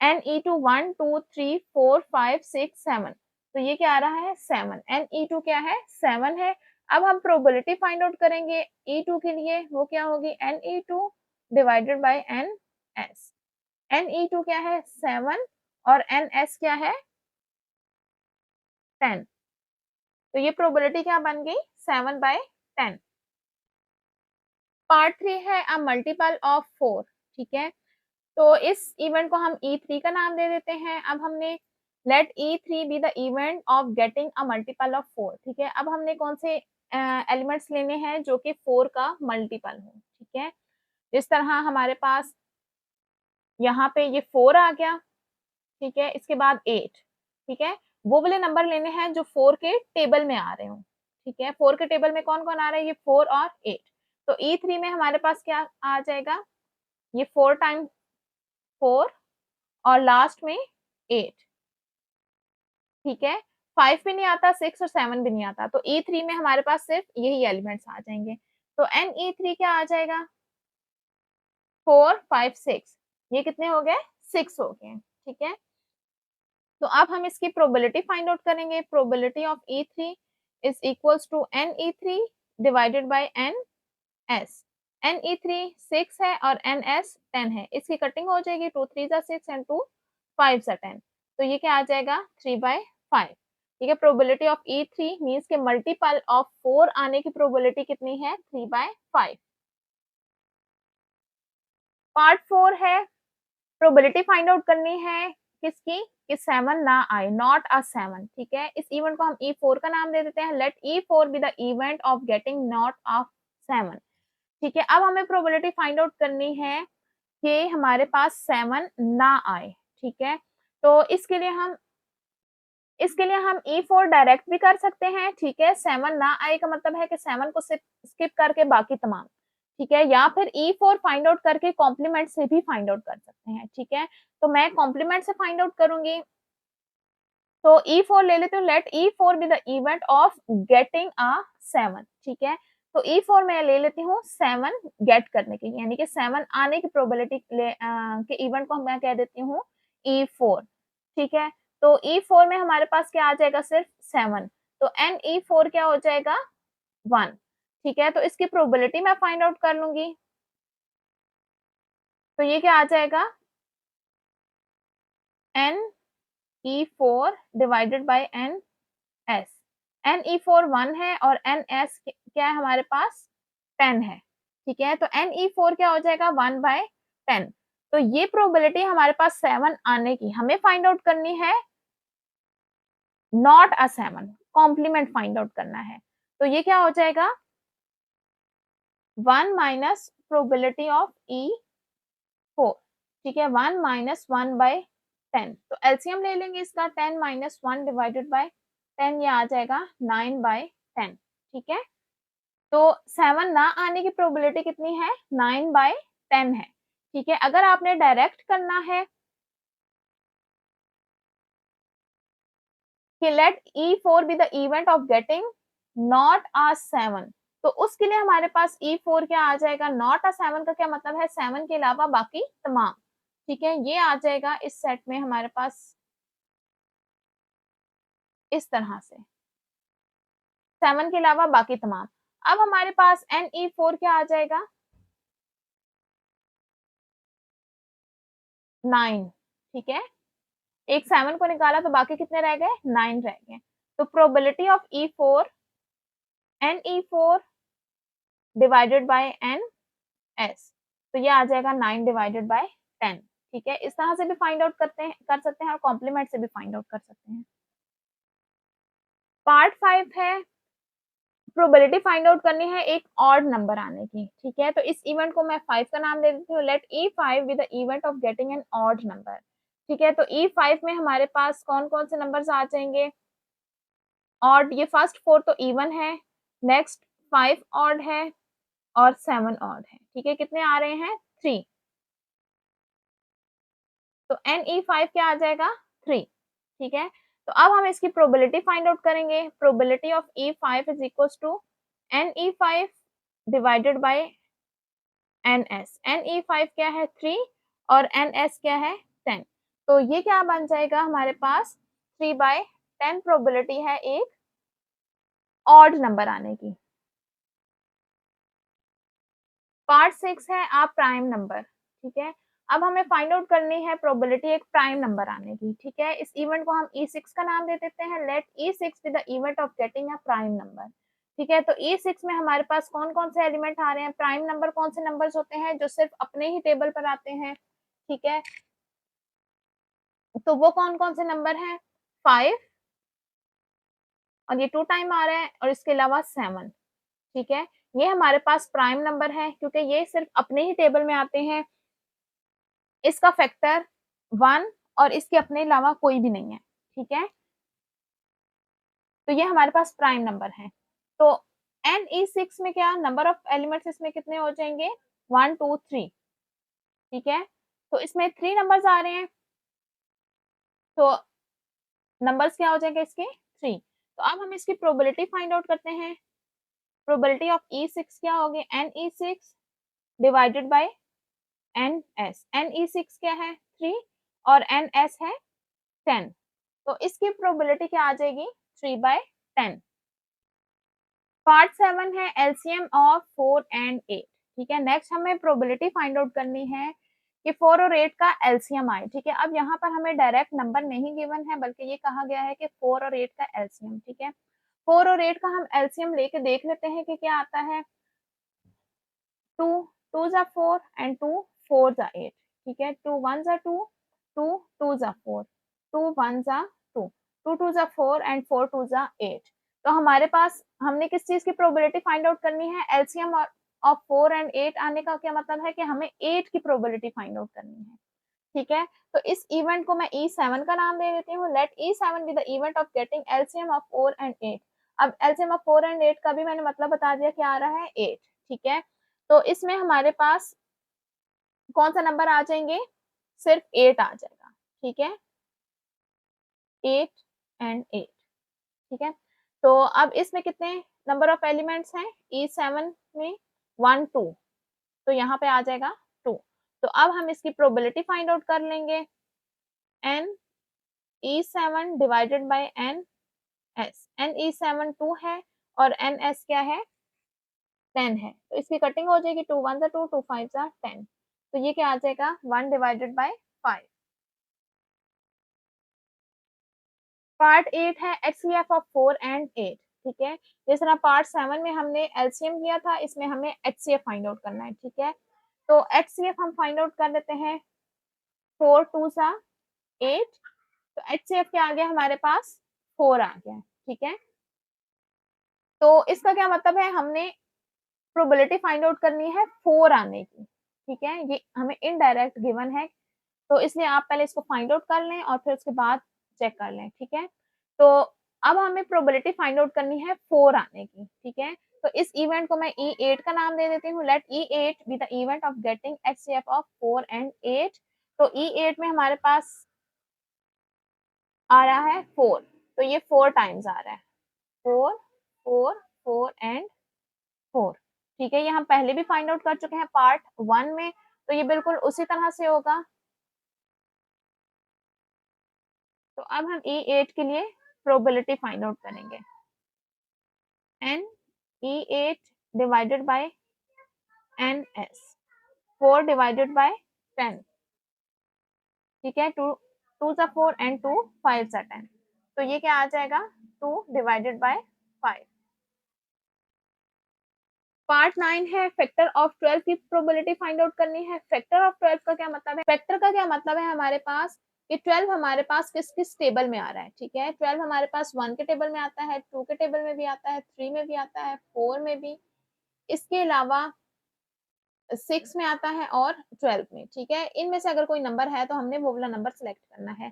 NE2 1 2 3 4 5 6 7। तो ये क्या आ रहा है, 7। NE2 क्या है, 7 है। अब हम प्रोबेबिलिटी फाइंड आउट करेंगे E2 के लिए, वो क्या होगी, NE2 divided by NS। NE2 क्या है, 7 और NS क्या है, 10। तो ये प्रोबेबिलिटी क्या बन गई, 7/10। पार्ट 3 है अ मल्टीपल ऑफ 4। ठीक है, तो इस इवेंट को हम E3 का नाम दे देते हैं। अब हमने let E3 be the event of getting a multiple of 4। ठीक है, अब हमने कौन से एलिमेंट्स लेने हैं जो कि 4 का मल्टीपल हो। ठीक है, जिस तरह हमारे पास यहाँ पे ये 4 आ गया। ठीक है, इसके बाद 8। ठीक है, वो वाले नंबर लेने हैं जो 4 के टेबल में आ रहे हो। ठीक है, 4 के टेबल में कौन कौन आ रहा है, ये 4 और 8। तो E3 में हमारे पास क्या आ जाएगा, ये 4 टाइम्स 4 और लास्ट में 8। ठीक है, 5 भी नहीं आता, 6 और 7 भी नहीं आता, तो E3 में हमारे पास सिर्फ यही एलिमेंट्स आ जाएंगे। तो NE3 क्या आ जाएगा, 4 5 6। ये कितने हो गए, 6 हो गए। ठीक है, तो अब हम इसकी प्रोबेबिलिटी फाइंड आउट करेंगे। Probability of E3 is equals to NE3 divided by NS। NE3 6 है और NS 10 है, इसकी कटिंग हो जाएगी 2 3 जा 6 एंड 2 5 जा 10, तो ये क्या आ जाएगा 3/5। ठीक है, प्रोबेबिलिटी ऑफ E3 मींस के मल्टीपल ऑफ 4 आने की प्रोबेबिलिटी कितनी है 3/5। पार्ट 4 है, प्रोबेबिलिटी फाइंड आउट करनी है किसकी कि 7 ना आए, नॉट अ 7। ठीक है, इस इवेंट को हम E4 का नाम दे देते हैं। Let E4 be the event of getting not a 7। ठीक है, अब हमें प्रोबेबिलिटी फाइंड आउट करनी है कि हमारे पास 7 ना आए। ठीक है, तो इसके लिए हम E4 डायरेक्ट भी कर सकते हैं। ठीक है, 7 ना आए का मतलब है कि 7 को स्किप करके बाकी तमाम। ठीक है, या फिर E4 फाइंड आउट करके कॉम्प्लीमेंट से भी फाइंड आउट कर सकते हैं। ठीक है, तो मैं कॉम्प्लीमेंट से फाइंड आउट करूंगी, तो E4 ले लेते हूँ। Let E4 be the event of getting a 7। ठीक है, तो E4 मैं ले लेती हूँ 7 गेट करने की, यानी कि 7 आने की प्रोबेबिलिटी के इवेंट को मैं कह देती हूँ E4। ठीक है, तो E4 में हमारे पास क्या आ जाएगा सिर्फ 7, तो NE4 क्या हो जाएगा 1। ठीक है, तो इसकी प्रोबेबिलिटी मैं फाइंड आउट कर लूंगी, तो ये क्या आ जाएगा NE4 divided by NS। NE4 1 है और NS क्या है हमारे पास 10 है। ठीक है, तो NE4 क्या हो जाएगा 1/10। तो ये प्रोबेबिलिटी हमारे पास 7 आने की, हमें फाइंड आउट करनी है not a 7, complement find out करना है। तो ये क्या हो जाएगा 1 माइनस प्रोबेबिलिटी ऑफ E4। ठीक है, 1 माइनस 1/10, तो एलसीएम ले लेंगे इसका, 10 माइनस 1 डिवाइडेड बाय 10, ये आ जाएगा 9/10। ठीक है, तो 7 ना आने की प्रोबेबिलिटी कितनी है 9/10 है। ठीक है, अगर आपने डायरेक्ट करना है कि let E4 be the event of getting not a 7, तो उसके लिए हमारे पास E4 क्या आ जाएगा, नॉट अ 7 का क्या मतलब है 7 के अलावा बाकी तमाम। ठीक है, ये आ जाएगा इस सेट में हमारे पास इस तरह से, 7 के अलावा बाकी तमाम। अब हमारे पास NE4 क्या आ जाएगा 9। ठीक है, एक 7 को निकाला तो बाकी कितने रह गए 9 रह गए। तो probability of E4 NE4 divided by NS, तो ये आ जाएगा 9 डिवाइडेड बाय 10। ठीक है, इस तरह से भी फाइंड आउट कर सकते हैं और कॉम्प्लीमेंट से भी फाइंड आउट कर सकते हैं। पार्ट 5 है, प्रोबेबिलिटी फाइंड आउट करनी है एक ऑड नंबर आने की। ठीक है, तो इस इवेंट को मैं 5 का नाम दे देती हूँ। Let E5 be the event of getting an odd number. ठीक है, तो E5 में हमारे पास कौन कौन से नंबर्स आ जाएंगे ऑड, ये फर्स्ट 4 तो इवन है, नेक्स्ट 5 ऑड है और 7 ऑड है। ठीक है, कितने आ रहे हैं 3, तो NE5 क्या आ जाएगा 3। ठीक है, तो अब हम इसकी प्रोबेबिलिटी फाइंड आउट करेंगे। Probability of E5 is equals to NE5 divided by NS। NE5 क्या है 3 और NS क्या है 10, तो ये क्या बन जाएगा हमारे पास 3/10 प्रोबेबिलिटी है एक ऑड नंबर आने की। पार्ट 6 है आप प्राइम नंबर। ठीक है, अब हमें फाइंड आउट करनी है प्रोबेबिलिटी एक प्राइम नंबर आने की। ठीक है, इस इवेंट को हम E6 का नाम दे देते हैं। Let E6 be the event of getting a prime number. ठीक है, तो E6 में हमारे पास कौन कौन से एलिमेंट आ रहे हैं, प्राइम नंबर कौन से नंबर्स होते हैं जो सिर्फ अपने ही टेबल पर आते हैं। ठीक है, तो वो कौन कौन से नंबर हैं 5 और ये 2 टाइम आ रहा है और इसके अलावा 7। ठीक है, ये हमारे पास प्राइम नंबर है क्योंकि ये सिर्फ अपने ही टेबल में आते हैं, इसका फैक्टर 1 और इसके अपने अलावा कोई भी नहीं है। ठीक है, तो ये हमारे पास प्राइम नंबर है। तो NE6 में क्या नंबर ऑफ एलिमेंट्स इसमें कितने हो जाएंगे 1 2 3। ठीक है, तो इसमें 3 नंबर्स आ रहे हैं, तो नंबर्स क्या हो जाएंगे इसके 3। तो अब हम इसकी प्रोबेबिलिटी फाइंड आउट करते हैं। प्रोबेबिलिटी ऑफ E6 क्या होगी NE6 divided by NS। NE6 क्या है 3 और NS है 10। तो इसकी प्रोबेबिलिटी क्या आ जाएगी 3/10। पार्ट 7 है एलसीएम ऑफ 4 एंड 8। ठीक है, नेक्स्ट हमें प्रोबेबिलिटी फाइंड आउट करनी है कि 4 और 8 का एलसीएम आए। ठीक है, अब यहाँ पर हमें डायरेक्ट नंबर नहीं गिवन है, बल्कि ये कहा गया है कि 4 और 8 का एलसीएम। ठीक है, 4 और 8 का हम एलसीएम लेके देख लेते हैं कि क्या आता है। 2 2 जा 4 एंड 2 4 जा 8। ठीक है, 2 1 जा 2, 2 2 जा 4, 2 1 जा 2, 2 2 जा 4 एंड 4 2 जा 8। तो हमारे पास हमने किस चीज की प्रोबेबिलिटी फाइंड आउट करनी है, एलसीएम ऑफ 4 एंड 8 आने का क्या मतलब है कि हमें 8 की प्रोबेबिलिटी फाइंड आउट करनी है। ठीक है, तो इस इवेंट को मैं E7 का नाम दे देती हूँ। Let E7 be the event of getting LCM of 4 and 8। अब एलसीएम ऑफ 4 एंड 8 का भी मैंने मतलब बता दिया क्या आ रहा है 8। ठीक है, तो इसमें हमारे पास कौन सा नंबर आ जाएंगे, सिर्फ 8 आ जाएगा। ठीक है, 8 एंड 8। ठीक है, तो अब इसमें कितने नंबर ऑफ एलिमेंट्स हैं E7 में 1 2, तो यहाँ पे आ जाएगा 2। तो अब हम इसकी प्रोबेबिलिटी फाइंड आउट कर लेंगे। n E7 divided by n s, n E7 2 है और n s क्या है 10 है, तो इसकी कटिंग हो जाएगी 2 1 2 2 5 10। तो ये क्या आ जाएगा 1 डिवाइडेड बाय 5। पार्ट 8 है HCF ऑफ 4 एंड 8। ठीक है, जिस तरह पार्ट 7 में हमने एलसीएम किया था, इसमें हमें HCF फाइंड आउट करना है। ठीक है, तो HCF हम फाइंड आउट कर लेते हैं। 4 2 सा 8, तो HCF क्या आ गया हमारे पास 4 आ गया। ठीक है, तो इसका क्या मतलब है, हमने प्रोबेबिलिटी फाइंड आउट करनी है 4 आने की। ठीक है, ये हमें इनडायरेक्ट गिवन है, तो इसलिए आप पहले इसको फाइंड आउट कर लें और फिर उसके बाद चेक कर लें। ठीक है, तो अब हमें प्रोबेबिलिटी फाइंड आउट करनी है 4 आने की। ठीक है, तो इस इवेंट को मैं E8 का नाम दे देती हूँ। Let E8 be the event of getting HCF of 4 and 8। तो E8 में हमारे पास आ रहा है 4, तो ये 4 टाइम्स आ रहा है, 4 4 4 एंड 4। ठीक है, ये हम पहले भी फाइंड आउट कर चुके हैं पार्ट 1 में, तो ये बिल्कुल उसी तरह से होगा। तो अब हम E8 के लिए प्रोबेबिलिटी फाइंड आउट करेंगे। n E8 divided by ns, 4 divided by 10। ठीक है, 2 2 जा 4 एंड 2 5 जा 10, तो ये क्या आ जाएगा 2 डिवाइडेड बाय 5। पार्ट 9 है फैक्टर ऑफ 12 की प्रोबेबिलिटी फाइंड आउट करनी है। फैक्टर ऑफ 12 का क्या मतलब है, फैक्टर का क्या मतलब है हमारे पास कि 12 हमारे पास किस किस टेबल में आ रहा है। ठीक है, 12 हमारे पास 1 के टेबल में आता है, 2 के टेबल में भी आता है, 3 में भी आता है, 4 में भी, इसके अलावा 6 में आता है और 12 में। ठीक है, इनमें से अगर कोई नंबर है तो हमने वो वाला नंबर सेलेक्ट करना है।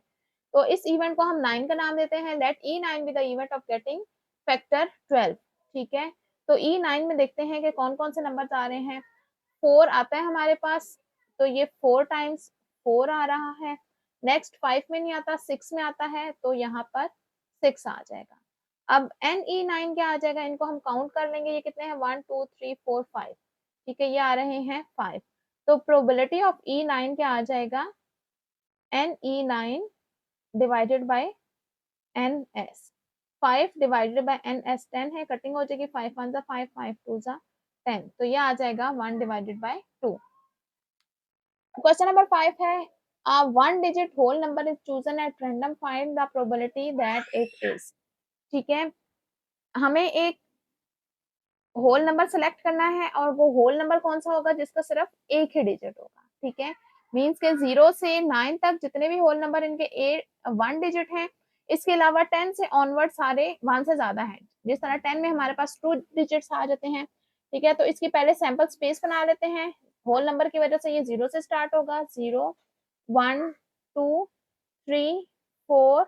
तो इस इवेंट को हम 9 का नाम देते हैं। Let E9 be the event of getting factor 12। ठीक है, तो E9 में देखते हैं कि कौन कौन से नंबर आ रहे हैं। 4 आता है हमारे पास, तो ये 4 टाइम्स 4 आ रहा है। नेक्स्ट 5 में नहीं आता, 6 में आता है, तो यहाँ पर 6 आ जाएगा। अब NE9 क्या आ जाएगा, इनको हम काउंट कर लेंगे, ये कितने हैं 1 2 3 4 5। ठीक है, ये आ रहे हैं 5। तो प्रोबेबिलिटी ऑफ E9 क्या आ जाएगा NE9 divided by NS। 5 divided by NS 10 है, कटिंग हो जाएगी 5 1 जा 5 5 2 जा 10, तो ये आ जाएगा 1 डिवाइडेड बाय 2। क्वेश्चन नंबर 5 है one digit whole number is chosen at random, find the probability that it is। ठीक है, हमें एक होल नंबर सेलेक्ट करना है और वो होल नंबर कौन सा होगा जिसका सिर्फ एक ही डिजिट होगा। ठीक है, मींस के 0 से 9 तक जितने भी होल नंबर इनके 1 डिजिट हैं, इसके अलावा 10 से ऑनवर्ड सारे 1 से ज्यादा हैं। जिस तरह 10 में हमारे पास 2 डिजिट्स आ जाते हैं। ठीक है, तो इसकी पहले सैंपल स्पेस बना लेते हैं। होल नंबर की वजह से ये 0 से स्टार्ट होगा, 0 1 2 3 4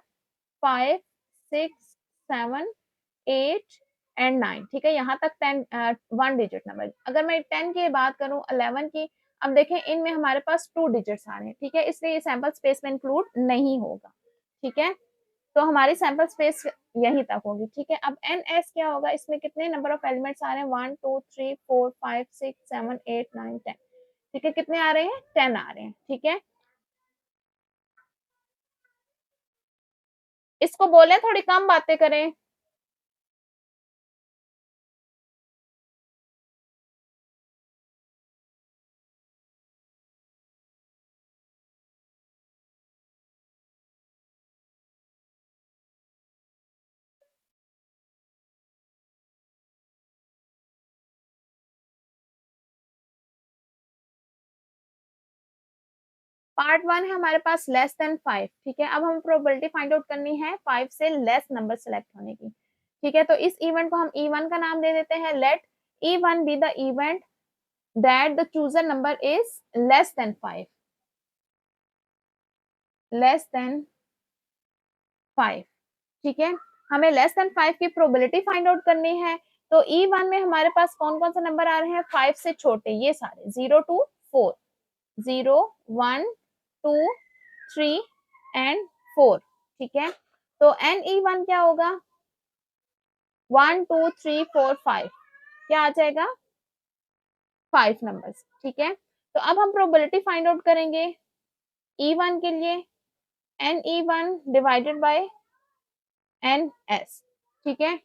5 6 7 8 एंड 9। ठीक है, यहाँ तक 10 1 डिजिट नंबर। अगर मैं 10 की बात करूँ, 11 की, अब देखें इनमें हमारे पास 2 डिजिट्स आ रहे हैं। ठीक है, इसलिए ये सैंपल स्पेस में इंक्लूड नहीं होगा। ठीक है, तो हमारी सैंपल स्पेस यहीं तक होगी। ठीक है, अब NS क्या होगा, इसमें कितने नंबर ऑफ एलिमेंट्स आ रहे हैं 1 2 3 4 5 6 7 8 9 10। ठीक है, कितने आ रहे हैं 10 आ रहे हैं। ठीक है, इसको बोले थोड़ी कम बातें करें। पार्ट 1 है हमारे पास लेस देन 5, ठीक है। अब हम प्रोबेबिलिटी फाइंड आउट करनी है 5 से लेस नंबर सेलेक्ट होने की, ठीक है। तो इस इवेंट को हम E1 का नाम दे देते हैं। Let E1 be the event that the chosen number is less than 5, less than 5, ठीक है। हमें लेस देन 5 की प्रोबेबिलिटी फाइंड आउट करनी है। तो E1 में हमारे पास कौन कौन से नंबर आ रहे हैं 5 से छोटे, ये सारे 0 to 4, 0 1 2 3 एंड 4, ठीक है। तो NE1 क्या होगा 1 2 3 4 5, क्या आ जाएगा 5 नंबर्स, ठीक है। तो अब हम प्रोबेबिलिटी फाइंड आउट करेंगे E1 के लिए, NE1 डिवाइडेड बाय NS, ठीक है।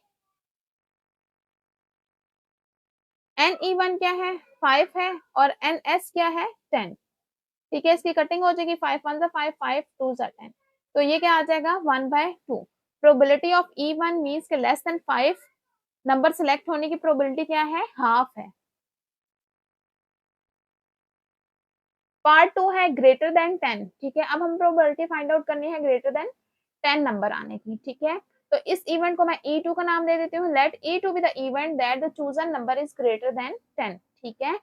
NE1 क्या है 5 है और NS क्या है 10, ठीक है। इसकी कटिंग हो जाएगी 5 1 5 5 2 10, तो ये क्या आ जाएगा 1/2। प्रोबेबिलिटी ऑफ E1 मींस के लेस देन 5 नंबर सिलेक्ट होने की प्रोबेबिलिटी क्या है हाफ है। पार्ट 2 है ग्रेटर देन 10, ठीक है। अब हम प्रोबेबिलिटी फाइंड आउट करनी है ग्रेटर देन 10 नंबर आने की, ठीक है। तो इस इवेंट को मैं E2 का नाम दे देती हूँ। Let E2 be the event that the chosen number is greater than 10, ठीक है।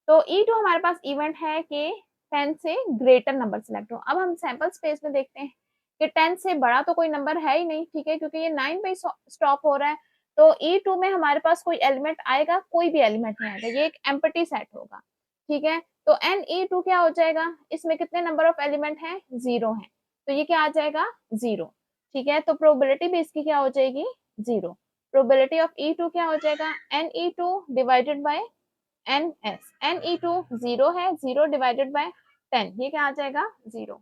तो E2 हमारे पास इवेंट है कि 10 से ग्रेटर नंबर सिलेक्ट हो। अब हम सैंपल स्पेस में देखते हैं कि 10 से बड़ा तो कोई नंबर है ही नहीं, ठीक है, क्योंकि ये 9 पे स्टॉप हो रहा है। तो E2 में हमारे पास कोई एलिमेंट आएगा, कोई भी एलिमेंट नहीं आएगा, ये एक एम्प्टी सेट होगा, ठीक है। तो NE2 क्या हो जाएगा, इसमें कितने नंबर ऑफ एलिमेंट है 0 है, तो ये क्या आ जाएगा 0, ठीक है। तो प्रोबेबिलिटी भी इसकी क्या हो जाएगी 0। प्रोबेबिलिटी ऑफ E2 क्या हो जाएगा NE2 divided by NS, NE2 0 है, 0 डिवाइडेड बाय 10, ये क्या आ जाएगा 0।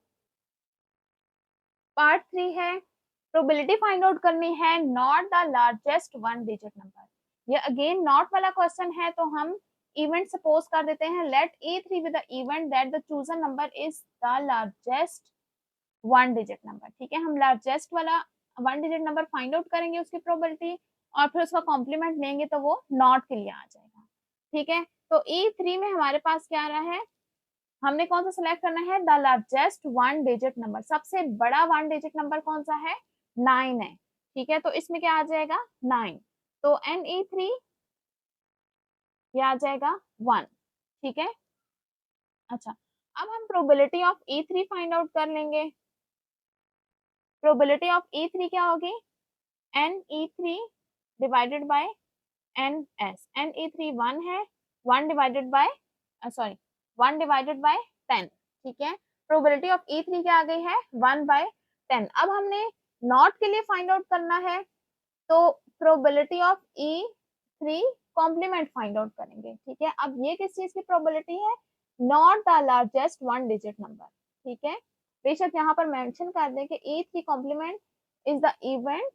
पार्ट 3 है प्रोबेबिलिटी फाइंड आउट करनी है not the largest one digit number. ये अगेन नॉट वाला क्वेश्चन है, तो हम इवेंट सपोज कर देते हैं let E3 with the event that the chosen number is the largest one digit number, ठीक है। हम लार्जेस्ट वाला one digit number find out करेंगे उसकी प्रोबेबिलिटी, और फिर उसका कॉम्प्लीमेंट लेंगे तो वो नॉट के लिए आ जाएगा, ठीक है। तो E3 में हमारे पास क्या आ रहा है, हमने कौन सा सिलेक्ट करना है the largest one digit number, सबसे बड़ा वन डिजिट नंबर कौन सा है 9 है, ठीक है। तो इसमें क्या आ जाएगा 9, तो NE3 ये आ जाएगा 1, ठीक है। अच्छा, अब हम probability of E3 find out कर लेंगे। प्रोबेबिलिटी ऑफ E3 क्या होगी NE3 divided by NS, NE3 1 है, 1 divided by sorry 1 divided by 10, ठीक है। प्रोबेबिलिटी ऑफ E3 क्या आ गई है 1/10। अब हमने नॉट के लिए फाइंड आउट करना है, तो probability of E3 complement find out करेंगे, ठीक है। अब ये किस चीज की प्रोबेबिलिटी है not the largest one digit number, ठीक है। बेशक यहाँ पर मेंशन कर दें कि E3 complement is the event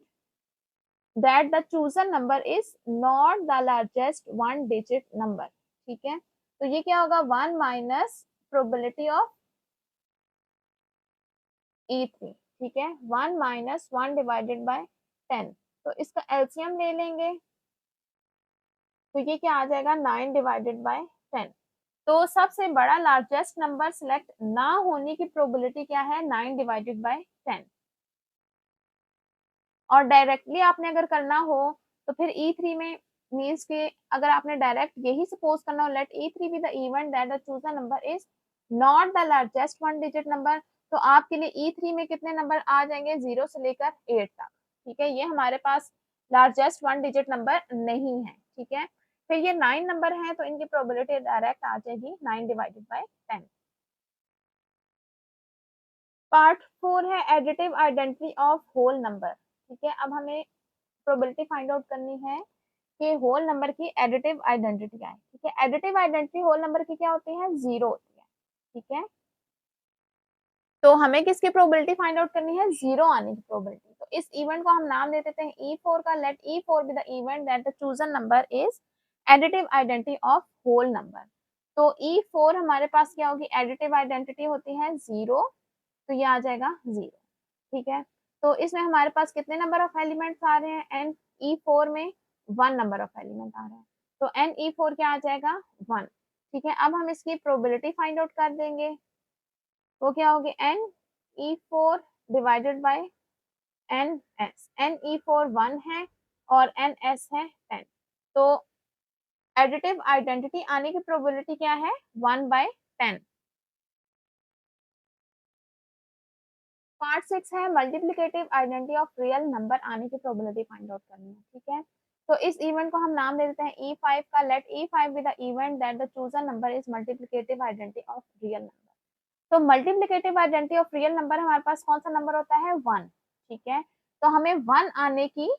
that the chosen number is not the largest one digit number, ठीक है। तो ये क्या होगा 1 माइनस प्रोबेबिलिटी ऑफ E3, ठीक है, 1 माइनस 1 डिवाइडेड बाय 10, तो इसका एलसीएम ले लेंगे, तो ये क्या आ जाएगा 9 डिवाइडेड बाय 10। तो सबसे बड़ा लार्जेस्ट नंबर सिलेक्ट ना होने की प्रोबेबिलिटी क्या है 9 डिवाइडेड बाय 10। और डायरेक्टली आपने अगर करना हो तो फिर E3 में मीन्स के अगर आपने डायरेक्ट यही सपोज करना हो let E3 be the event that the chosen number is not the largest one digit number, तो आपके लिए E3 में कितने नंबर आ जाएंगे 0 से लेकर 8 तक, ठीक है। ये हमारे पास लार्जेस्ट वन डिजिट नंबर नहीं है, ठीक है। फिर ये 9 नंबर है, तो इनकी प्रोबेबिलिटी डायरेक्ट आ जाएगी 9 डिवाइडेड बाय 10। पार्ट 4 है additive identity of whole number, ठीक है। अब हमें प्रोबेबिलिटी फाइंड आउट करनी है कि होल नंबर की एडिटिव आइडेंटिटी क्या है, ठीक है। एडिटिव आइडेंटिटी होल नंबर की क्या होती है 0 होती है, ठीक है। तो हमें किसकी प्रोबेबिलिटी फाइंड आउट करनी है 0 आने की प्रोबेबिलिटी। तो इस इवेंट को हम नाम दे देते हैं E4 का। Let E4 be the event that the chosen number is additive identity of whole number. तो E4 हमारे पास क्या होगी, एडिटिव आइडेंटिटी होती है 0, तो ये आ जाएगा 0। ठीक है, तो इसमें हमारे पास कितने नंबर ऑफ एलिमेंट्स आ रहे हैं, एन E4 में 1 नंबर ऑफ एलिमेंट आ रहे हैं, तो एन E4 क्या आ जाएगा 1। ठीक है, अब हम इसकी प्रोबेबिलिटी फाइंड आउट कर देंगे, वो क्या होगी N E4 divided by N S. N E4 1 है और एन एस है 10, तो एडिटिव आइडेंटिटी आने की प्रोबेबिलिटी क्या है 1/10। पार्ट 6 है multiplicative identity of real number आने की प्रोबेबिलिटी फाइंड आउट करनी है। ठीक है, तो इस इवेंट को हम नाम दे देते हैं E5 का। Let E5 be the event that the chosen number is multiplicative identity of real number. तो multiplicative identity of real number हमारे पास कौन सा नंबर होता है 1। ठीक है, तो हमें 1 आने की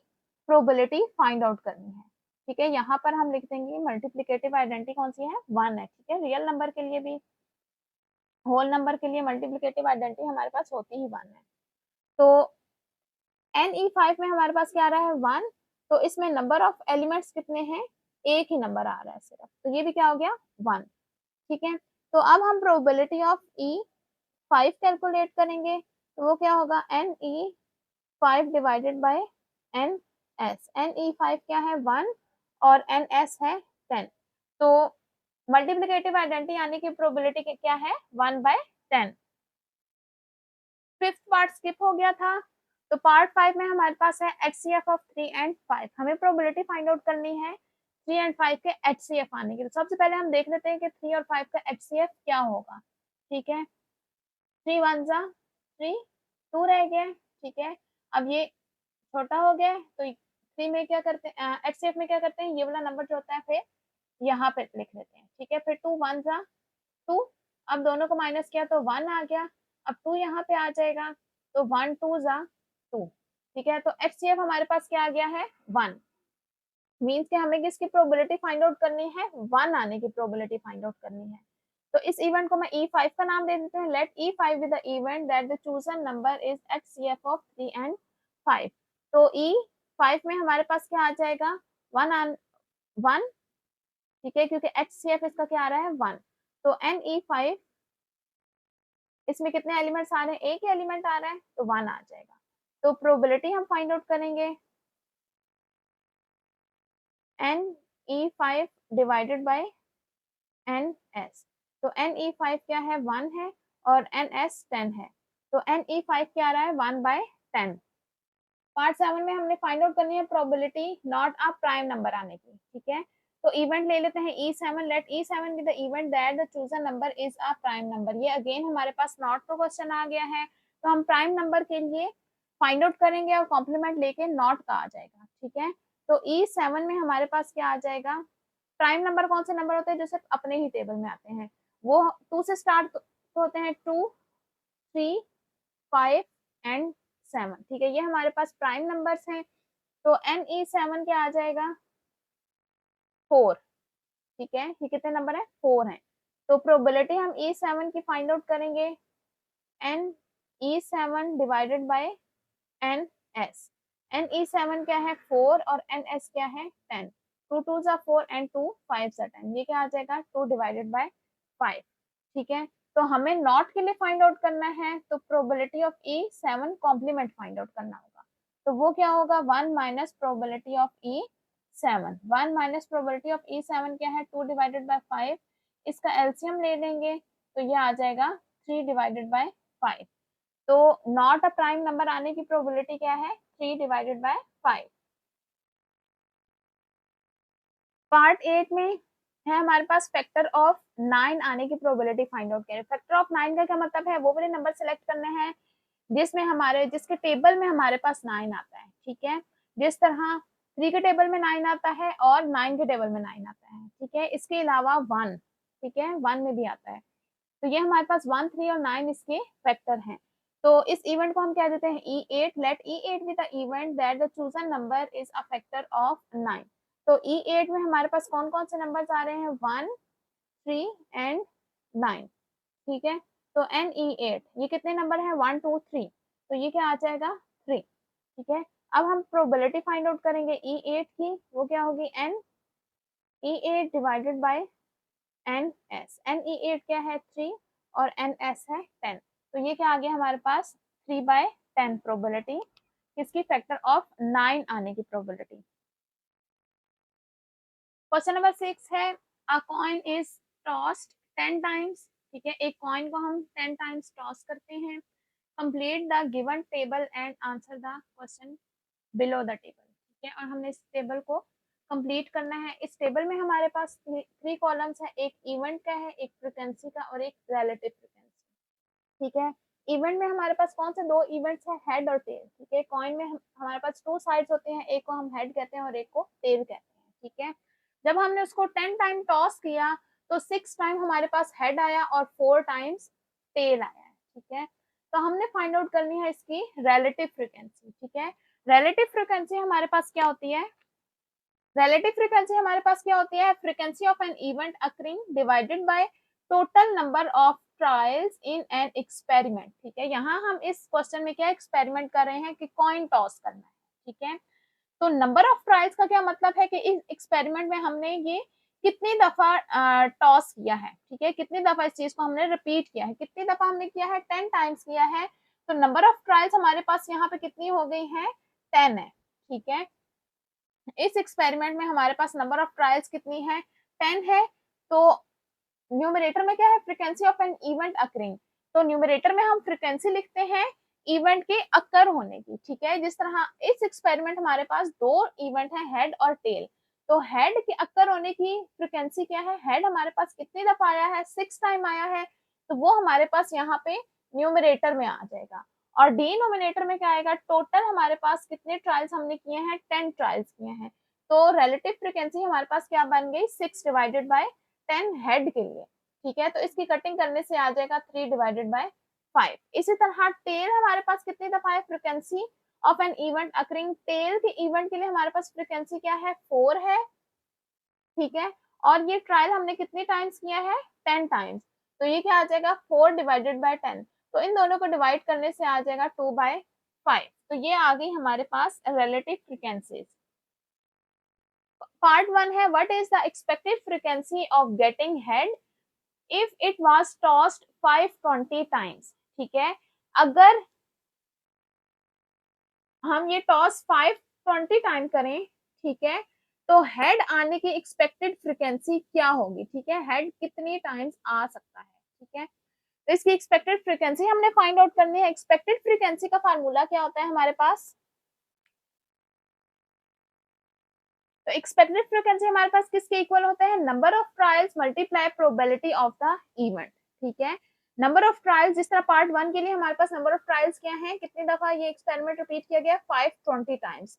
प्रोबेबिलिटी फाइंड आउट करनी है। ठीक है, यहाँ पर हम लिख देंगे मल्टीप्लिकेटिव आइडेंटिटी कौन सी है 1 है। ठीक है, रियल नंबर के लिए भी होल नंबर के लिए मल्टीप्लिकेटिव आइडेंटिटी हमारे पास होती ही 1 है। तो NE5 में हमारे पास क्या आ रहा है 1, तो इसमें नंबर ऑफ एलिमेंट्स कितने हैं, एक ही नंबर आ रहा है सिर्फ, तो ये भी क्या हो गया 1। ठीक है, तो अब हम प्रोबेबिलिटी ऑफ E5 कैलकुलेट करेंगे, तो वो क्या होगा NE5 divided by NS। NE5 क्या है 1 और NS है 10, तो मल्टीप्लिकेटिव आइडेंटिटी आने की प्रोबेबिलिटी क्या है 1/10। फिफ्थ पार्ट स्किप हो गया था, तो पार्ट 5 में हमारे पास है HCF ऑफ 3 एंड 5। हमें प्रोबेबिलिटी फाइंड आउट करनी है 3 एंड 5 के HCF आने की। तो सबसे पहले हम देख लेते हैं कि 3 और 5 का HCF क्या होगा। ठीक है, 3 1 जा 3, 2 रह गए। ठीक है, अब ये छोटा हो गया, तो 3 में क्या करते हैं, HCF में क्या करते हैं, ये वाला नंबर जो होता है फिर यहाँ पे लिख लेते हैं। ठीक है, फिर 2 1 जा 2, अब दोनों को माइनस किया तो 1 आ गया, अब 2 यहाँ पे आ जाएगा, तो 1 2 जा 2। ठीक है, तो HCF हमारे पास क्या आ गया है 1, मीन्स कि हमें किसकी प्रोबेबिलिटी फाइंड आउट करनी है 1 आने की प्रोबेबिलिटी फाइंड आउट करनी है। तो इस इवेंट को मैं E5 का नाम दे देते हैं। Let E5 be the event that the chosen number is HCF of 3 and 5। तो E5 में हमारे पास क्या आ जाएगा 1। ठीक है, क्योंकि HCF इसका क्या आ रहा है 1, तो NE5 इसमें कितने एलिमेंट्स आ रहे हैं, एक ही एलिमेंट आ रहा है, तो 1 आ जाएगा। तो प्रोबेबिलिटी हम फाइंड आउट करेंगे NE5 डिवाइडेड बाय NS। तो NE5 क्या है 1 है और NS 10 है, तो NE5 क्या आ रहा है 1/10। पार्ट 7 में हमने फाइंड आउट करनी है probability not a prime number आने की। ठीक है, तो इवेंट ले लेते हैं E7। Let E7 be the event that the chosen number is a prime number. ये अगेन हमारे पास नॉट का क्वेश्चन आ गया है, तो हम प्राइम नंबर के लिए फाइंड आउट करेंगे और कॉम्प्लीमेंट लेके नॉट का आ जाएगा। ठीक है, तो E7 में हमारे पास क्या आ जाएगा, प्राइम नंबर कौन से नंबर होते हैं जो सिर्फ अपने ही टेबल में आते हैं, वो 2 से स्टार्ट होते हैं, 2 3 5 एंड 7। ठीक है, ये हमारे पास प्राइम नंबर्स हैं, तो NE7 क्या आ जाएगा 4। ठीक है, ये कितने नंबर है 4 है, तो प्रोबेबिलिटी हम E7 की फाइंड आउट करेंगे NE7 divided by NS। NE7 क्या है 4 और NS क्या है 10, 2 2 जा 4 एंड 2 5 जा 10, ये क्या आ जाएगा 2 डिवाइडेड बाय 5। ठीक है, तो हमें नॉट के लिए फाइंड आउट करना है, तो probability of E7 complement find out करना होगा, तो वो क्या होगा 1 minus probability of E7। 1 minus probability of E7 क्या है 2 डिवाइडेड बाय 5, इसका एलसीएम ले लेंगे तो ये आ जाएगा 3 डिवाइडेड बाय 5। तो नॉट अ प्राइम नंबर आने की प्रोबेबिलिटी क्या है 3 डिवाइडेड बाय 5। पार्ट 8 में है हमारे पास फैक्टर ऑफ 9 आने की प्रोबेबिलिटी फाइंड आउट करें। फैक्टर ऑफ 9 का क्या मतलब है, वो वाले नंबर सेलेक्ट करने हैं जिसमें हमारे जिसके टेबल में हमारे पास 9 आता है। ठीक है, जिस तरह 3 के टेबल में 9 आता है और 9 के टेबल में 9 आता है। ठीक है, इसके अलावा 1, ठीक है 1 में भी आता है, तो ये हमारे पास 1 3 और 9 इसके फैक्टर हैं। तो इस इवेंट को हम क्या देते हैं E8। Let E8 be the event that the chosen number is a factor of 9। तो E8 में हमारे पास कौन कौन से नंबर्स आ रहे हैं 1 3 एंड 9। ठीक है, तो NE8 ये कितने नंबर है 1 2 3, तो ये क्या आ जाएगा 3। ठीक है। अब हम प्रोबेबिलिटी फाइंड आउट करेंगे E8 की, वो क्या होगी n E8 divided by NS। NE8 क्या है 3 और NS है 10, तो ये क्या आ गया हमारे पास 3/10 प्रोबेबिलिटी, किसकी फैक्टर ऑफ 9 आने की प्रोबेबिलिटी। क्वेश्चन नंबर 6 है अ कॉइन इज टॉस्ड 10 टाइम्स, ठीक है, एक कॉइन को हम 10 टाइम्स टॉस करते हैं। Complete the given table and answer the question below the table, ठीक है, और हमने इस टेबल को कंप्लीट करना है। इस टेबल में हमारे पास 3 कॉलम्स है, एक इवेंट का है, एक फ्रीक्वेंसी का और एक रिलेटिव फ्रीक्वेंसी, ठीक है। इवेंट में हमारे पास कौन से 2 इवेंट्स है, हेड और टेल, ठीक है। कॉइन में हमारे पास 2 साइड्स होते हैं, एक को हम हेड कहते हैं और एक को टेल कहते हैं, ठीक है। जब हमने उसको 10 टाइम टॉस किया तो 6 टाइम हमारे पास हेड आया और 4 टाइम्स टेल आया है, ठीक है। तो हमने फाइंड आउट करनी है इसकी रिलेटिव फ्रीक्वेंसी, ठीक है। रिलेटिव फ्रीक्वेंसी हमारे पास क्या होती है, रिलेटिव फ्रीक्वेंसी हमारे पास क्या होती है, frequency of an event occurring divided by total number of trials in an experiment, ठीक है। यहाँ हम इस क्वेश्चन में क्या एक्सपेरिमेंट कर रहे हैं कि कॉइन टॉस करना है, ठीक है। तो नंबर ऑफ ट्रायल्स का क्या मतलब है कि इस एक्सपेरिमेंट में हमने ये कितनी दफा टॉस किया है, ठीक है, कितनी दफा इस चीज को हमने रिपीट किया है, कितनी दफा हमने किया है 10 टाइम्स किया है। तो नंबर ऑफ ट्रायल्स हमारे पास यहाँ पे कितनी हो गई है 10 है, ठीक है। इस एक्सपेरिमेंट में हमारे पास नंबर ऑफ ट्रायल्स कितनी है 10 है। तो न्यूमरेटर में क्या है, frequency of an event occurring, तो न्यूमरेटर में हम फ्रीक्वेंसी लिखते हैं इवेंट के अकर होने की, ठीक है। जिस तरह इस एक्सपेरिमेंट हमारे पास 2 इवेंट है हेड और टेल, तो हेड के अकर होने की फ्रीक्वेंसी क्या है, हेड हमारे पास कितनी दफा आया है 6 टाइम आया है, तो वो हमारे पास यहाँ पे न्यूमरेटर में आ जाएगा। और डिनोमिनेटर में क्या आएगा, टोटल हमारे पास कितने ट्रायल्स हमने किए हैं 10 ट्रायल्स किए हैं, तो रिलेटिव फ्रीक्वेंसी हमारे पास क्या बन गई 6 डिवाइडेड बाय 10 हेड के लिए, ठीक है। तो इसकी कटिंग करने से आ जाएगा 3 डिवाइडेड बाय 5। इसी तरह टेल हमारे पास कितनी दफा है, frequency of an event occurring, tail के इवेंट के लिए हमारे पास फ्रीक्वेंसी क्या है 4 है, ठीक है। और ये ट्रायल हमने कितनी टाइम्स किया है 10 टाइम्स, तो ये क्या आ जाएगा 4 डिवाइडेड बाय 10, तो इन दोनों को डिवाइड करने से आ जाएगा 2/5। तो ये आ गई हमारे पास रिलेटिव फ्रीक्वेंसीज। पार्ट 1 है what is the expected frequency of getting head if it was tossed 520 times, ठीक है। अगर हम ये टॉस 520 टाइम करें, ठीक है, तो हेड आने की एक्सपेक्टेड फ्रीक्वेंसी क्या होगी, ठीक है, हेड कितनी टाइम्स आ सकता है, ठीक है। तो इसकी एक्सपेक्टेड फ्रीक्वेंसी हमने फाइंड आउट करनी है। एक्सपेक्टेड फ्रीक्वेंसी का फार्मूला क्या होता है हमारे पास, तो एक्सपेक्टेड फ्रीक्वेंसी हमारे पास किसके इक्वल होता है, number of trials multiply probability of the event, ठीक है। नंबर ऑफ ट्रायल्स, जिस तरह पार्ट 1 के लिए हमारे पास नंबर ऑफ ट्रायल्स क्या है, कितनी दफा ये एक्सपेरिमेंट रिपीट किया गया 520 टाइम्स,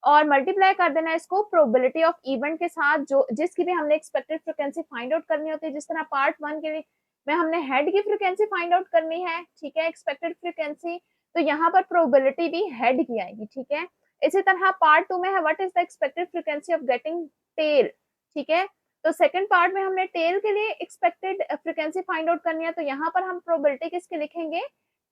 और मल्टीप्लाई कर देना इसको प्रोबेबिलिटी ऑफ इवेंट के साथ, जो जिसकी भी हमने एक्सपेक्टेड फ्रीक्वेंसी फाइंड आउट करनी होती है। जिस तरह पार्ट 1 के लिए में हमने हेड की फ्रीक्वेंसी फाइंड आउट करनी है, ठीक है, एक्सपेक्टेड फ्रीक्वेंसी, तो यहाँ पर प्रोबेबिलिटी भी हेड की आएगी, ठीक है। इसी तरह पार्ट 2 में है what is the expected frequency of getting tail, ठीक है। तो सेकंड पार्ट में हमने टेल के लिए एक्सपेक्टेड फ्रीक्वेंसी फाइंड आउट करनी है, तो यहाँ पर हम प्रोबेबिलिटी किसके लिखेंगे,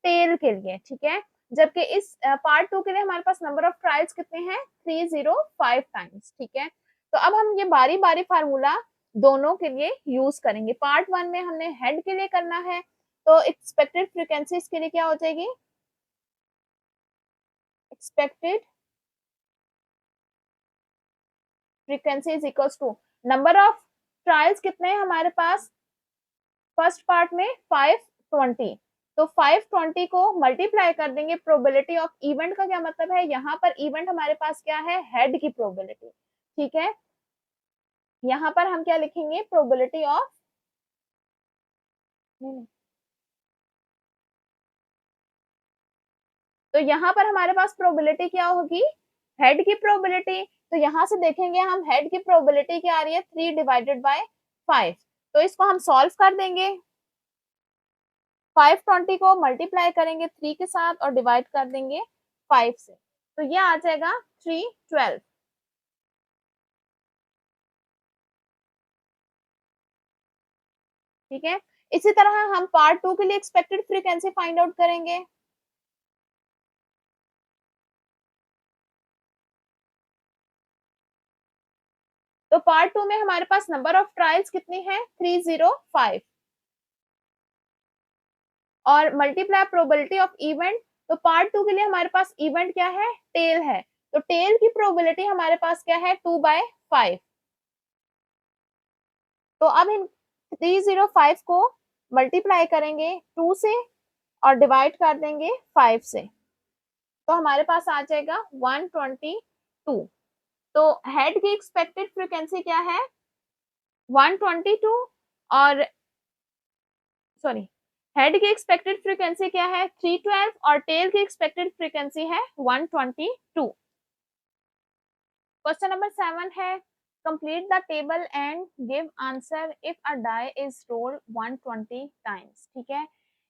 टेल के लिए, ठीक है। जबकि इस पार्ट 2 के लिए हमारे पास नंबर ऑफ ट्रायल्स कितने हैं 305 टाइम्स, ठीक है। तो अब हम ये बारी बारी फार्मूला दोनों के लिए यूज करेंगे। पार्ट 1 में हमने हेड के लिए करना है, तो एक्सपेक्टेड फ्रीक्वेंसी इसके लिए क्या हो जाएगी, expected frequency is equals to number of trials कितने हैं हमारे पास, फर्स्ट पार्ट में 520, तो 520 को मल्टीप्लाई कर देंगे प्रोबेबिलिटी ऑफ इवेंट का क्या मतलब है, यहाँ पर इवेंट हमारे पास क्या है हेड की प्रोबेबिलिटी, ठीक है। यहाँ पर हम क्या लिखेंगे प्रोबेबिलिटी ऑफ, तो यहाँ पर हमारे पास प्रोबेबिलिटी क्या होगी, हेड की प्रोबेबिलिटी, तो यहाँ से देखेंगे हम हेड की प्रोबेबिलिटी क्या आ रही है 3 डिवाइडेड बाय 5, तो इसको हम सॉल्व कर देंगे। 520 को मल्टीप्लाई करेंगे 3 के साथ और डिवाइड कर देंगे 5 से, तो ये आ जाएगा 312, ठीक है। इसी तरह हम पार्ट 2 के लिए एक्सपेक्टेड फ्रीक्वेंसी फाइंड आउट करेंगे। तो पार्ट 2 में हमारे पास नंबर ऑफ ट्रायल्स कितनी है 305 और मल्टीप्लाई प्रोबेबिलिटी ऑफ इवेंट, तो पार्ट 2 के लिए हमारे पास इवेंट क्या है टेल है, तो टेल की प्रोबेबिलिटी हमारे पास क्या है 2/5। तो अब इन 305 को मल्टीप्लाई करेंगे 2 से और डिवाइड कर देंगे 5 से, तो हमारे पास आ जाएगा 122। तो हेड की एक्सपेक्टेड फ्रीक्वेंसी क्या है 122 और सॉरी हेड की एक्सपेक्टेड फ्रीक्वेंसी क्या है 312 और टेल की एक्सपेक्टेड फ्रीक्वेंसी है 122। क्वेश्चन नंबर 7 है complete the table and give answer if a die is rolled 120 times. ठीक है,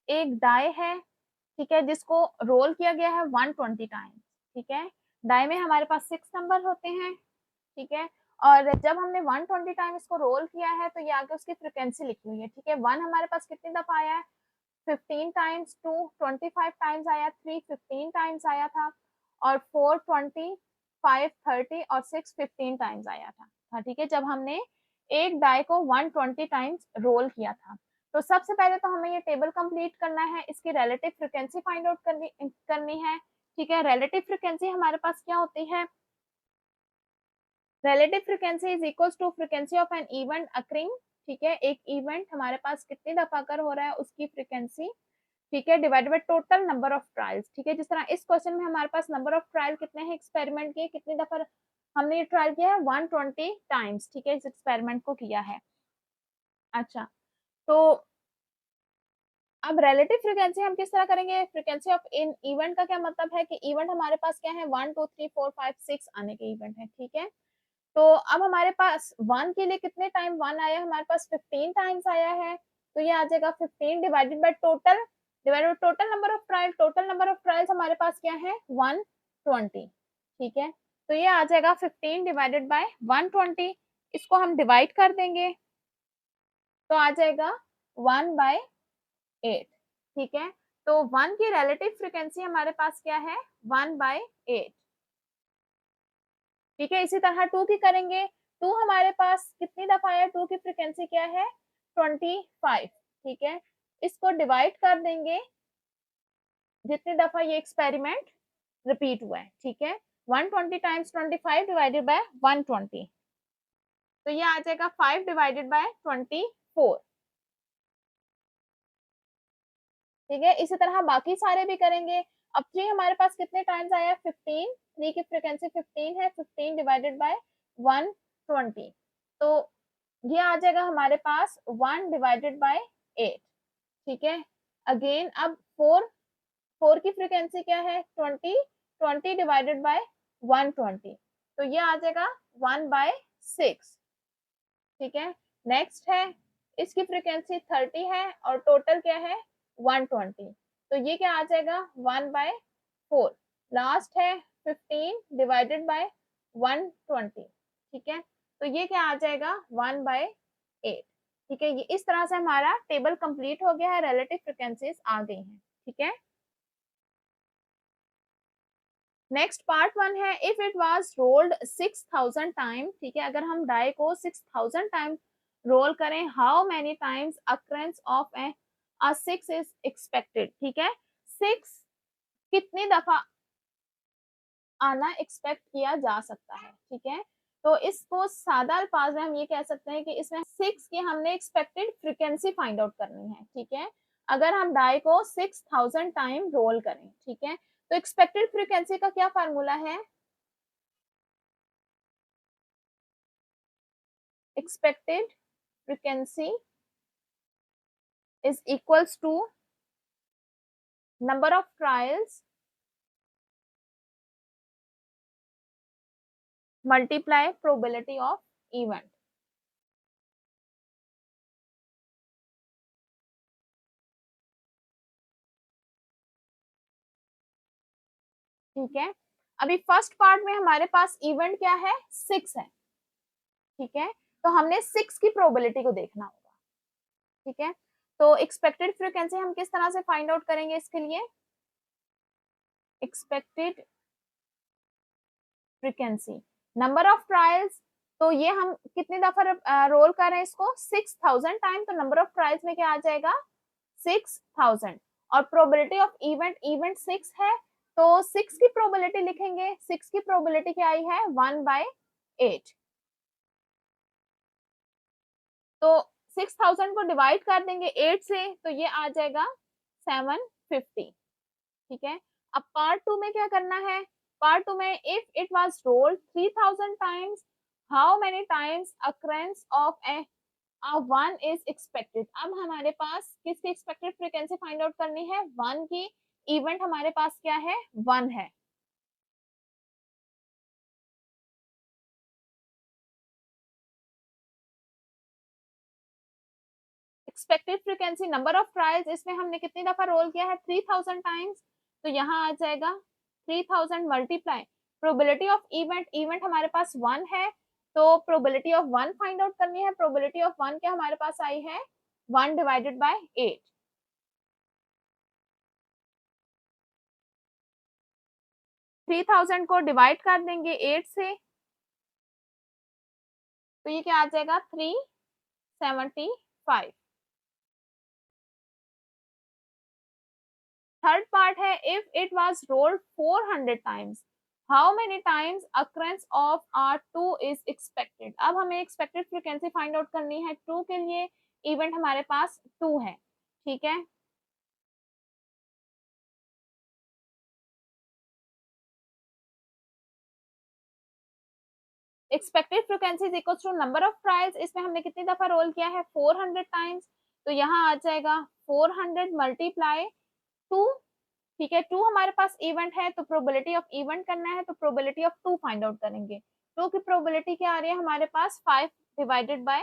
एक डाई है, ठीक है, जिसको रोल किया गया है 120 टाइम्स। ठीक है, डाई में हमारे पास 6 नंबर होते हैं। ठीक है, और जब हमने 120 टाइम इसको रोल किया है तो ये आगे उसकी फ्रिक्वेंसी लिखी हुई है। ठीक है, 1 हमारे पास कितनी दफा आया है 15 टाइम्स, 2 25 टाइम्स आया, 3 15 टाइम्स आया था और 4 20, 5 30 और 6 15 टाइम्स आया था। ठीक है, जब हमने एक डाई को 120 टाइम्स रोल किया था। तो सबसे पहले तो हमें ये टेबल कंप्लीट करना है, इसकी रिलेटिव फ्रिक्वेंसी फाइंड आउट करनी है। ठीक है, रिलेटिव फ्रिक्वेंसी हमारे पास क्या होती है, relative frequency is equals to frequency of an event occurring. ठीक है, एक इवेंट हमारे पास कितनी दफा कर हो रहा है उसकी फ्रिक्वेंसी, ठीक है, divided by total number of trials. ठीक है, जिस तरह इस क्वेश्चन में हमारे पास नंबर ऑफ ट्रायल कितने हैं एक्सपेरिमेंट के, कितनी दफा हमने ये ट्रायल किया है 120 टाइम्स। ठीक है, इस एक्सपेरिमेंट को किया है। अच्छा, तो अब रिलेटिव फ्रीक्वेंसी हम किस तरह करेंगे, फ्रीक्वेंसी ऑफ इन इवेंट का क्या मतलब है कि इवेंट हमारे पास क्या है 1 2 3 4 5 6 आने के इवेंट है। ठीक है, तो अब हमारे पास 1 के लिए कितने टाइम 1 आया, हमारे पास 15 टाइम्स आया है, तो ये आ जाएगा 15 divided by total, divided by total number of trial, total number of trials हमारे पास क्या है 120। ठीक है, तो ये आ जाएगा 15 डिवाइडेड बाय 120, इसको हम डिवाइड कर देंगे तो आ जाएगा 1/8। ठीक है, तो 1 की रिलेटिव फ्रीक्वेंसी हमारे पास क्या है 1/8। ठीक है, इसी तरह 2 की करेंगे, 2 हमारे पास कितनी दफा है, 2 की फ्रीक्वेंसी क्या है 25। ठीक है, इसको डिवाइड कर देंगे जितनी दफा ये एक्सपेरिमेंट रिपीट हुआ है। ठीक है, 120 टाइम्स 25 डिवाइडेड बाय 120, तो ये आ जाएगा 5 डिवाइडेड बाय 24। ठीक है, इसी तरह बाकी सारे भी करेंगे। अब 3 हमारे पास कितने टाइम्स आया 15, 3 की फ्रीक्वेंसी 15 है, 15 डिवाइडेड बाय 120, तो ये आ जाएगा हमारे पास 1 डिवाइडेड बाय 8। ठीक है, अगेन अब 4 की फ्रीक्वेंसी क्या है 20, 20 डिवाइडेड बाय 120, तो ये आ जाएगा 1/6। ठीक है, नेक्स्ट है इसकी फ्रीक्वेंसी 30 है और टोटल क्या है 120, तो ये क्या आ जाएगा 1/4। लास्ट है 15 डिवाइडेड बाय 120। ठीक है, तो ये क्या आ जाएगा 1/8। ठीक है, ये इस तरह से हमारा टेबल कंप्लीट हो गया है, रिलेटिव फ्रीक्वेंसीज आ गई हैं। ठीक है, नेक्स्ट पार्ट 1 है if it was rolled 6000 time. ठीक है, अगर हम डाई को 6000 टाइम रोल करें how many times occurrence of a 6 is expected. ठीक है, 6 कितनी दफा आना एक्सपेक्ट किया जा सकता है। ठीक है, तो इसको सादा अल्फाज में हम ये कह सकते हैं कि इसमें 6 की हमने एक्सपेक्टेड फ्रीक्वेंसी फाइंड आउट करनी है। ठीक है, अगर हम डाई को 6000 टाइम रोल करें, ठीक है, तो एक्सपेक्टेड फ्रीक्वेंसी का क्या फार्मूला है, expected frequency is equals to number of trials multiply probability of event। ठीक है, अभी फर्स्ट पार्ट में हमारे पास इवेंट क्या है 6 है। ठीक है, तो हमने 6 की प्रोबेबिलिटी को देखना होगा। ठीक है, तो एक्सपेक्टेड फ्रीक्वेंसी हम किस तरह से फाइंड आउट करेंगे, इसके लिए expected frequency number of trials तो ये हम कितनी दफा रोल कर रहे हैं इसको 6000 टाइम, तो नंबर ऑफ ट्रायल्स में क्या आ जाएगा 6000। और प्रोबेबिलिटी ऑफ इवेंट, इवेंट 6 है तो 6 की प्रोबेबिलिटी लिखेंगे, 6 की प्रोबेबिलिटी क्या आई है 1/8। तो 6000 को डिवाइड कर देंगे 8 से तो ये आ जाएगा 750। ठीक है, अब पार्ट 2 में क्या करना है, पार्ट 2 में if it was rolled 3000 times how many times occurrence of A 1 is expected. अब हमारे पास किसकी एक्सपेक्टेड फ्रीक्वेंसी फाइंड आउट करनी है 1 की, इवेंट हमारे पास क्या है 1 है। Expected frequency number of trials, इसमें हमने कितनी दफा रोल किया है 3000 टाइम्स, तो यहाँ आ जाएगा 3000 multiply probability of event, event हमारे पास 1 है तो प्रोबेबिलिटी ऑफ 1 फाइंड आउट करनी है। प्रोबेबिलिटी ऑफ 1 क्या हमारे पास आई है 1 डिवाइडेड बाय 8। थ्री थाउजेंड को डिवाइड कर देंगे 8 से तो ये क्या आ जाएगा 375। थर्ड पार्ट है if it was rolled 400 times how many times occurrence of are 2 is expected. अब हमें एक्सपेक्टेड फ्रीक्वेंसी फाइंड आउट करनी है 2 के लिए, इवेंट हमारे पास 2 है। ठीक है, expected frequency is equal to number of trials, इसमें हमने कितनी दफा रोल किया है 400 टाइम्स, तो यहाँ आ जाएगा 400 मल्टीप्लाई 2। ठीक है, 2 हमारे पास इवेंट है तो प्रोबेबिलिटी ऑफ इवेंट करना है तो प्रोबेबिलिटी ऑफ 2 फाइंड आउट करेंगे। 2 की प्रोबेबिलिटी क्या आ रही है हमारे पास 5 डिवाइडेड बाय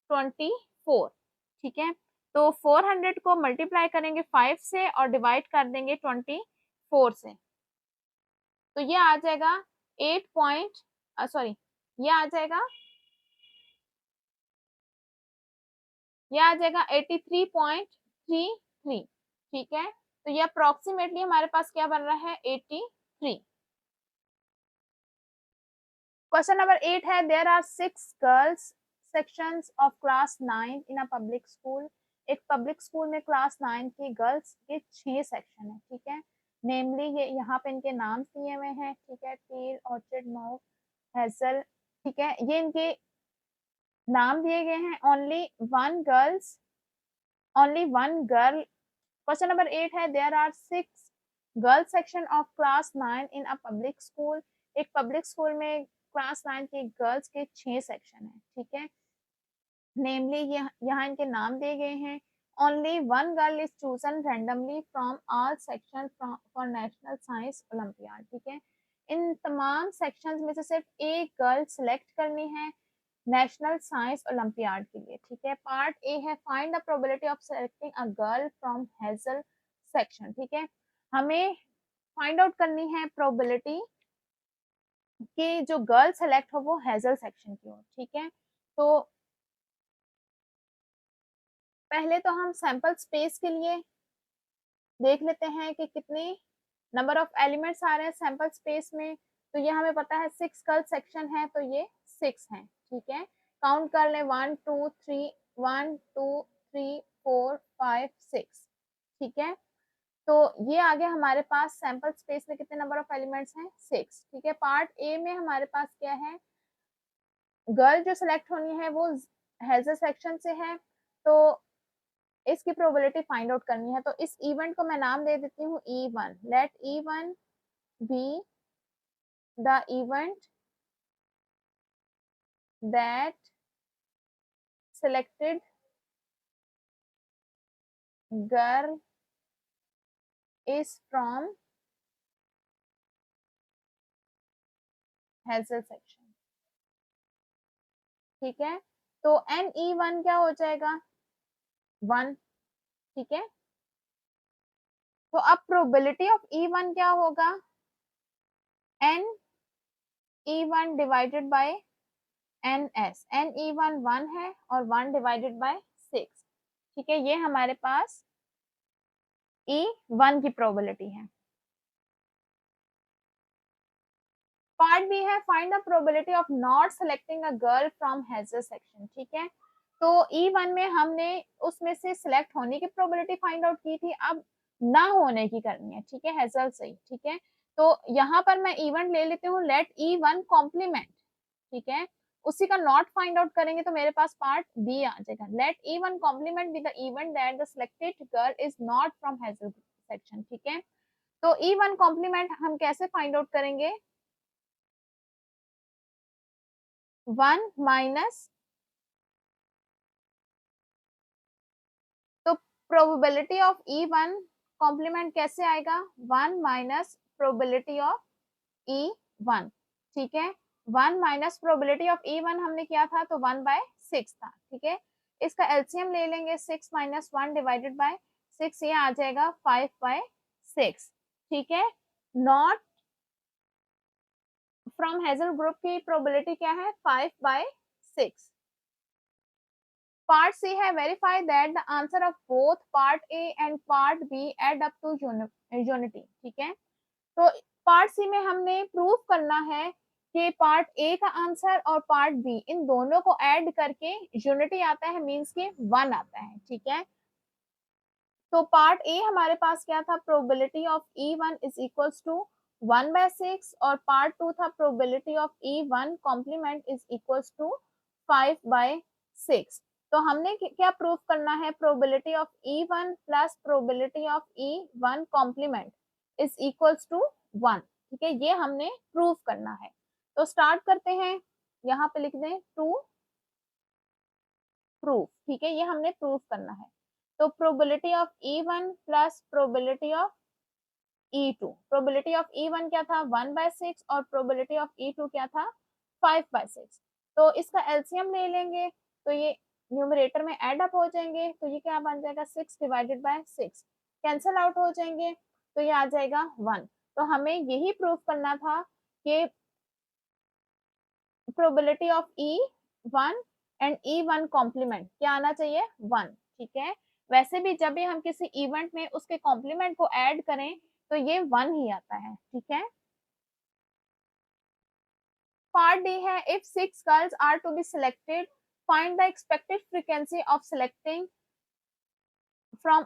24। ठीक है, तो 400 को मल्टीप्लाई करेंगे 5 से और डिवाइड कर देंगे 24 से तो ये आ जाएगा 8 पॉइंट सॉरी ये आ जाएगा 83.33। ठीक है, तो ये अप्रोक्सीमेटली हमारे पास क्या बन रहा है 83। क्वेश्चन नंबर 8 है there are 6 girls sections of class 9 in a public school. एक पब्लिक स्कूल में क्लास 9 की गर्ल्स के 6 सेक्शन है। ठीक है, नेमली ये यहाँ पे इनके नाम दिए हुए हैं। ठीक है, टील, ऑर्चिड, मॉव, हेजल। ठीक है, ये इनके नाम दिए गए हैं। Only one girl. Question number 8 है there are 6 girls section of class 9 in a public school. एक पब्लिक स्कूल में क्लास 9 के गर्ल्स के 6 सेक्शन है। ठीक है, नेमली यहाँ इनके नाम दिए गए हैं। Only one girl is chosen randomly from all section for national science olympiad. ठीक है, इन तमाम सेक्शंस में से सिर्फ एक गर्ल सिलेक्ट करनी है नेशनल साइंस ओलंपियाड के लिए। ठीक है, पार्ट ए है find the probability of selecting a girl from hazel section. ठीक है, हमें फाइंड आउट करनी है प्रोबेबिलिटी कि जो गर्ल सेलेक्ट हो वो हेजल सेक्शन की हो। ठीक है, तो पहले तो हम सैंपल स्पेस के लिए देख लेते हैं कि कितने नंबर ऑफ एलिमेंट्स आ रहे हैं सैंपल स्पेस में। तो ये हमें पता है 6 गर्ल सेक्शन है तो ये 6 है। ठीक है, काउंट कर ले 1 2 3 1 2 3 4 5 6। ठीक है, तो ये आगे हमारे पास सैंपल स्पेस में कितने नंबर ऑफ एलिमेंट्स हैं 6। ठीक है, पार्ट ए में हमारे पास क्या है गर्ल जो सिलेक्ट होनी है वो हेजल सेक्शन से है तो इसकी प्रोबेबिलिटी फाइंड आउट करनी है। तो इस इवेंट को मैं नाम दे देती हूँ E1। Let E1 be the event that selected girl is from hazel section. ठीक है, तो NE1 क्या हो जाएगा 1। ठीक है, तो अब प्रोबेबिलिटी ऑफ E1 क्या होगा NE1 divided by NS। NE1 1 है और 1 डिवाइडेड बाय 6। ठीक है, ये हमारे पास E1 की प्रोबेबिलिटी है। पार्ट बी है find the probability of not selecting a girl from hazel section, ठीक है। तो E1 में हमने उसमें से सिलेक्ट होने की प्रोबेबिलिटी फाइंड आउट की थी, अब ना होने की करनी है, ठीक है, हैजल से ही, ठीक है। तो यहाँ पर मैं E1 ले लेती हूँ, लेट E1 कॉम्प्लीमेंट, ठीक है, उसी का नॉट फाइंड आउट करेंगे तो मेरे पास पार्ट बी आ जाएगा, let E1 complement with the event that the selected girl is not from hazel section, ठीक है। तो E1 कॉम्प्लीमेंट हम कैसे फाइंड आउट करेंगे, 1 माइनस, तो प्रोबेबिलिटी ऑफ E1 कॉम्प्लीमेंट कैसे आएगा, 1 माइनस प्रोबेबिलिटी ऑफ E1, ठीक है। 1 माइनस प्रोबेबिलिटी ऑफ E1 हमने किया था तो 1/6 था, ठीक है। इसका एलसीएम ले लेंगे, 6 माइनस 1 डिवाइडेड बाय 6, ये आ जाएगा 5/6, ठीक है। नॉट फ्रॉम हैजल ग्रुप की प्रोबेबिलिटी क्या है, 5/6। पार्ट सी है verify that the answer of both part A and part B add up to unity, ठीक है। तो पार्ट सी में हमने प्रूव करना है कि पार्ट ए का आंसर और पार्ट बी इन दोनों को ऐड करके यूनिटी आता है, मींस के 1 आता है, ठीक है। तो पार्ट ए हमारे पास क्या था, probability of E1 is equals to 1/6 और पार्ट 2 था probability of E1 complement is equals to 5/6। तो हमने क्या प्रूव करना है, probability of E1 plus probability of E1 complement is equals to 1, ठीक है, ये हमने प्रूव करना है। तो स्टार्ट करते हैं, यहाँ पे लिख दें टू प्रूफ, ठीक है, ये हमने प्रूव करना है। तो probability of E1 plus probability of E2, probability of E1 क्या था 1/6 और प्रोबेबिलिटी ऑफ E2 क्या था 5/6। तो इसका एलसीएम ले लेंगे तो ये न्यूमरेटर में ऐड अप हो जाएंगे, तो ये क्या बन जाएगा 6 डिवाइडेड बाय 6, कैंसिल आउट हो जाएंगे तो ये आ जाएगा 1। तो हमें यही प्रूव करना था कि probability of E1 and E1 complement क्या आना चाहिए 1, ठीक है। वैसे भी जब भी हम किसी इवेंट में उसके कॉम्प्लीमेंट को ऐड करें तो ये 1 ही आता है, ठीक है। पार्ट डी है if 6 girls are to be selected find the expected frequency of selecting from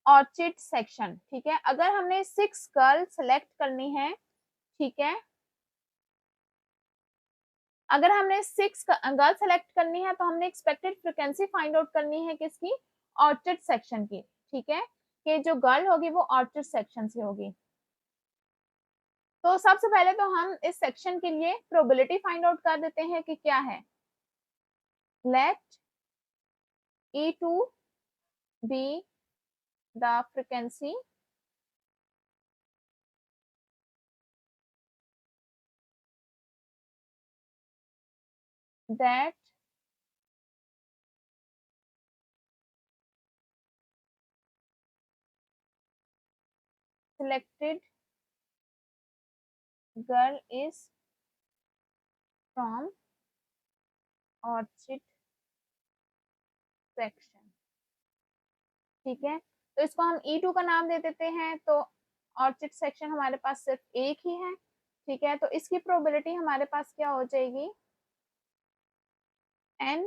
orchid section, ठीक है। अगर हमने 6 गर्ल सिलेक्ट करनी है, ठीक है, अगर हमने 6 गर्ल सेलेक्ट करनी है तो हमने एक्सपेक्टेड फ्रीक्वेंसी फाइंड आउट करनी है किसकी, ऑर्चिड सेक्शन की, ठीक है, कि जो गर्ल होगी वो ऑर्चिड सेक्शन से होगी। तो सबसे पहले तो हम इस सेक्शन के लिए प्रोबेबिलिटी फाइंड आउट कर देते हैं कि क्या है, let E2 be the frequency that selected girl is from orchid section, ठीक है। तो इसको हम E2 का नाम दे देते हैं, तो ऑर्चिड सेक्शन हमारे पास सिर्फ एक ही है, ठीक है। तो इसकी प्रोबेबिलिटी हमारे पास क्या हो जाएगी, N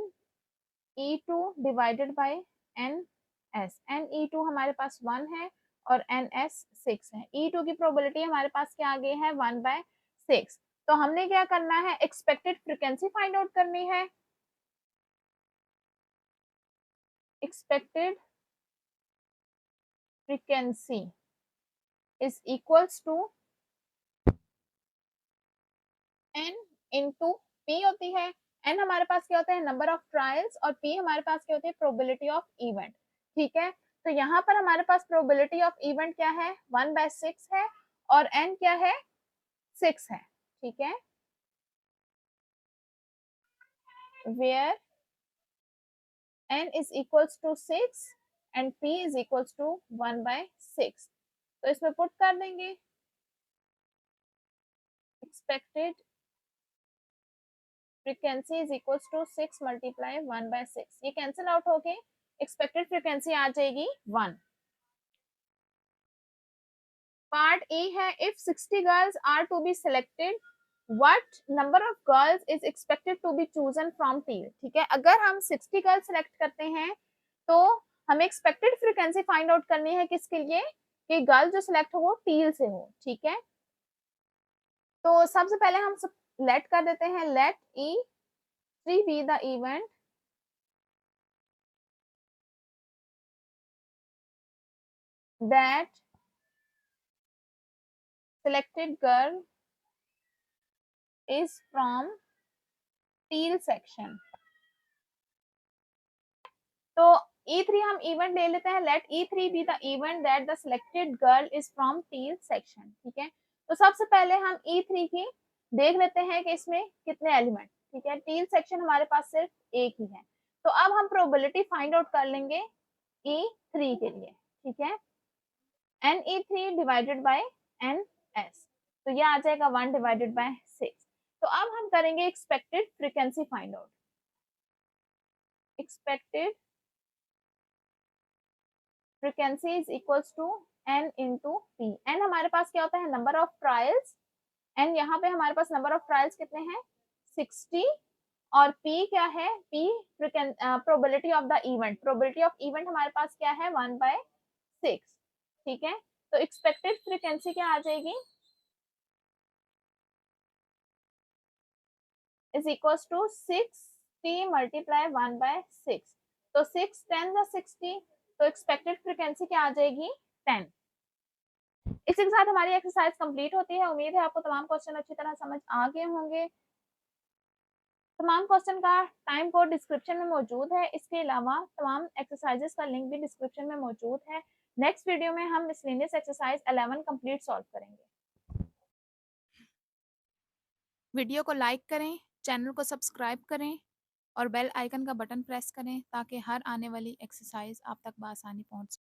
E2 divided by N S, N E2 हमारे पास 1 है और एन एस 6 है। E2 की प्रोबेबिलिटी हमारे पास क्या आ गई है 1/6। तो हमने क्या करना है, एक्सपेक्टेड फ्रीक्वेंसी फाइंड आउट करनी है, expected frequency is equals to N into P होती है। एन हमारे पास क्या होता है, नंबर ऑफ ट्रायल्स, और पी हमारे पास क्या होती है, प्रोबेबिलिटी ऑफ इवेंट, ठीक है। तो यहाँ पर हमारे पास प्रोबेबिलिटी ऑफ इवेंट क्या है 1/6 है और एन क्या है 6 है, ठीक है, where N is equals to 6 and P is equals to 1/6। तो इसमें पुट कर देंगे expected frequency is equals to 6 multiply 1/6, ये कैंसिल आउट होके एक्सपेक्टेड फ्रीक्वेंसी आ जाएगी 1। पार्ट ए है if 60 girls are to be selected what number of girls is expected to be chosen from teal. ठीक है, अगर हम 60 गर्ल्स सेलेक्ट करते हैं तो हमें एक्सपेक्टेड फ्रीक्वेंसी फाइंड आउट करनी है किसके लिए, कि गर्ल जो सिलेक्ट हो वो टील से हो। ठीक है, तो सबसे पहले हम सब लेट कर देते हैं, let E3 be the event that selected girl is from teal section। तो E3 हम इवेंट ले लेते हैं, let E3 be the event that the selected girl is from teal section. ठीक है, तो सबसे पहले हम E3 की देख लेते हैं कि इसमें कितने एलिमेंट। ठीक है, टील सेक्शन हमारे पास सिर्फ एक ही है, तो अब हम प्रोबेबिलिटी फाइंड आउट कर लेंगे E3 के लिए। ठीक है, NE3 डिवाइडेड बाय NS, तो ये आ जाएगा 1 डिवाइडेड बाय 6। तो अब हम करेंगे expected frequency find out. Expected frequency is equals to n into P. n हमारे पास क्या होता है, नंबर ऑफ ट्रायल्स, n यहाँ पे हमारे पास नंबर ऑफ ट्रायल्स कितने हैं 60, और p क्या है, p probability of the event, probability of event हमारे पास क्या है 1/6। ठीक है, तो एक्सपेक्टेड फ्रीक्वेंसी क्या आ जाएगी, इज इक्वल्स टू 60 मल्टीप्लाई 1/6, तो 6 10 द 60, तो एक्सपेक्टेड फ्रीक्वेंसी क्या आ जाएगी 10। इसी के साथ हमारी एक्सरसाइज कंप्लीट होती है। उम्मीद है आपको तमाम क्वेश्चन अच्छी तरह समझ आ गए होंगे। तमाम क्वेश्चन का टाइम कोड डिस्क्रिप्शन में मौजूद है, इसके अलावा तमाम एक्सरसाइजेस का लिंक भी डिस्क्रिप्शन में मौजूद है। नेक्स्ट वीडियो में हम मिसलेनियस एक्सरसाइज 11 कंप्लीट सॉल्व करेंगे। वीडियो को लाइक करें, चैनल को सब्सक्राइब करें और बेल आइकन का बटन प्रेस करें ताकि हर आने वाली एक्सरसाइज आप तक बआसानी पहुंच सके।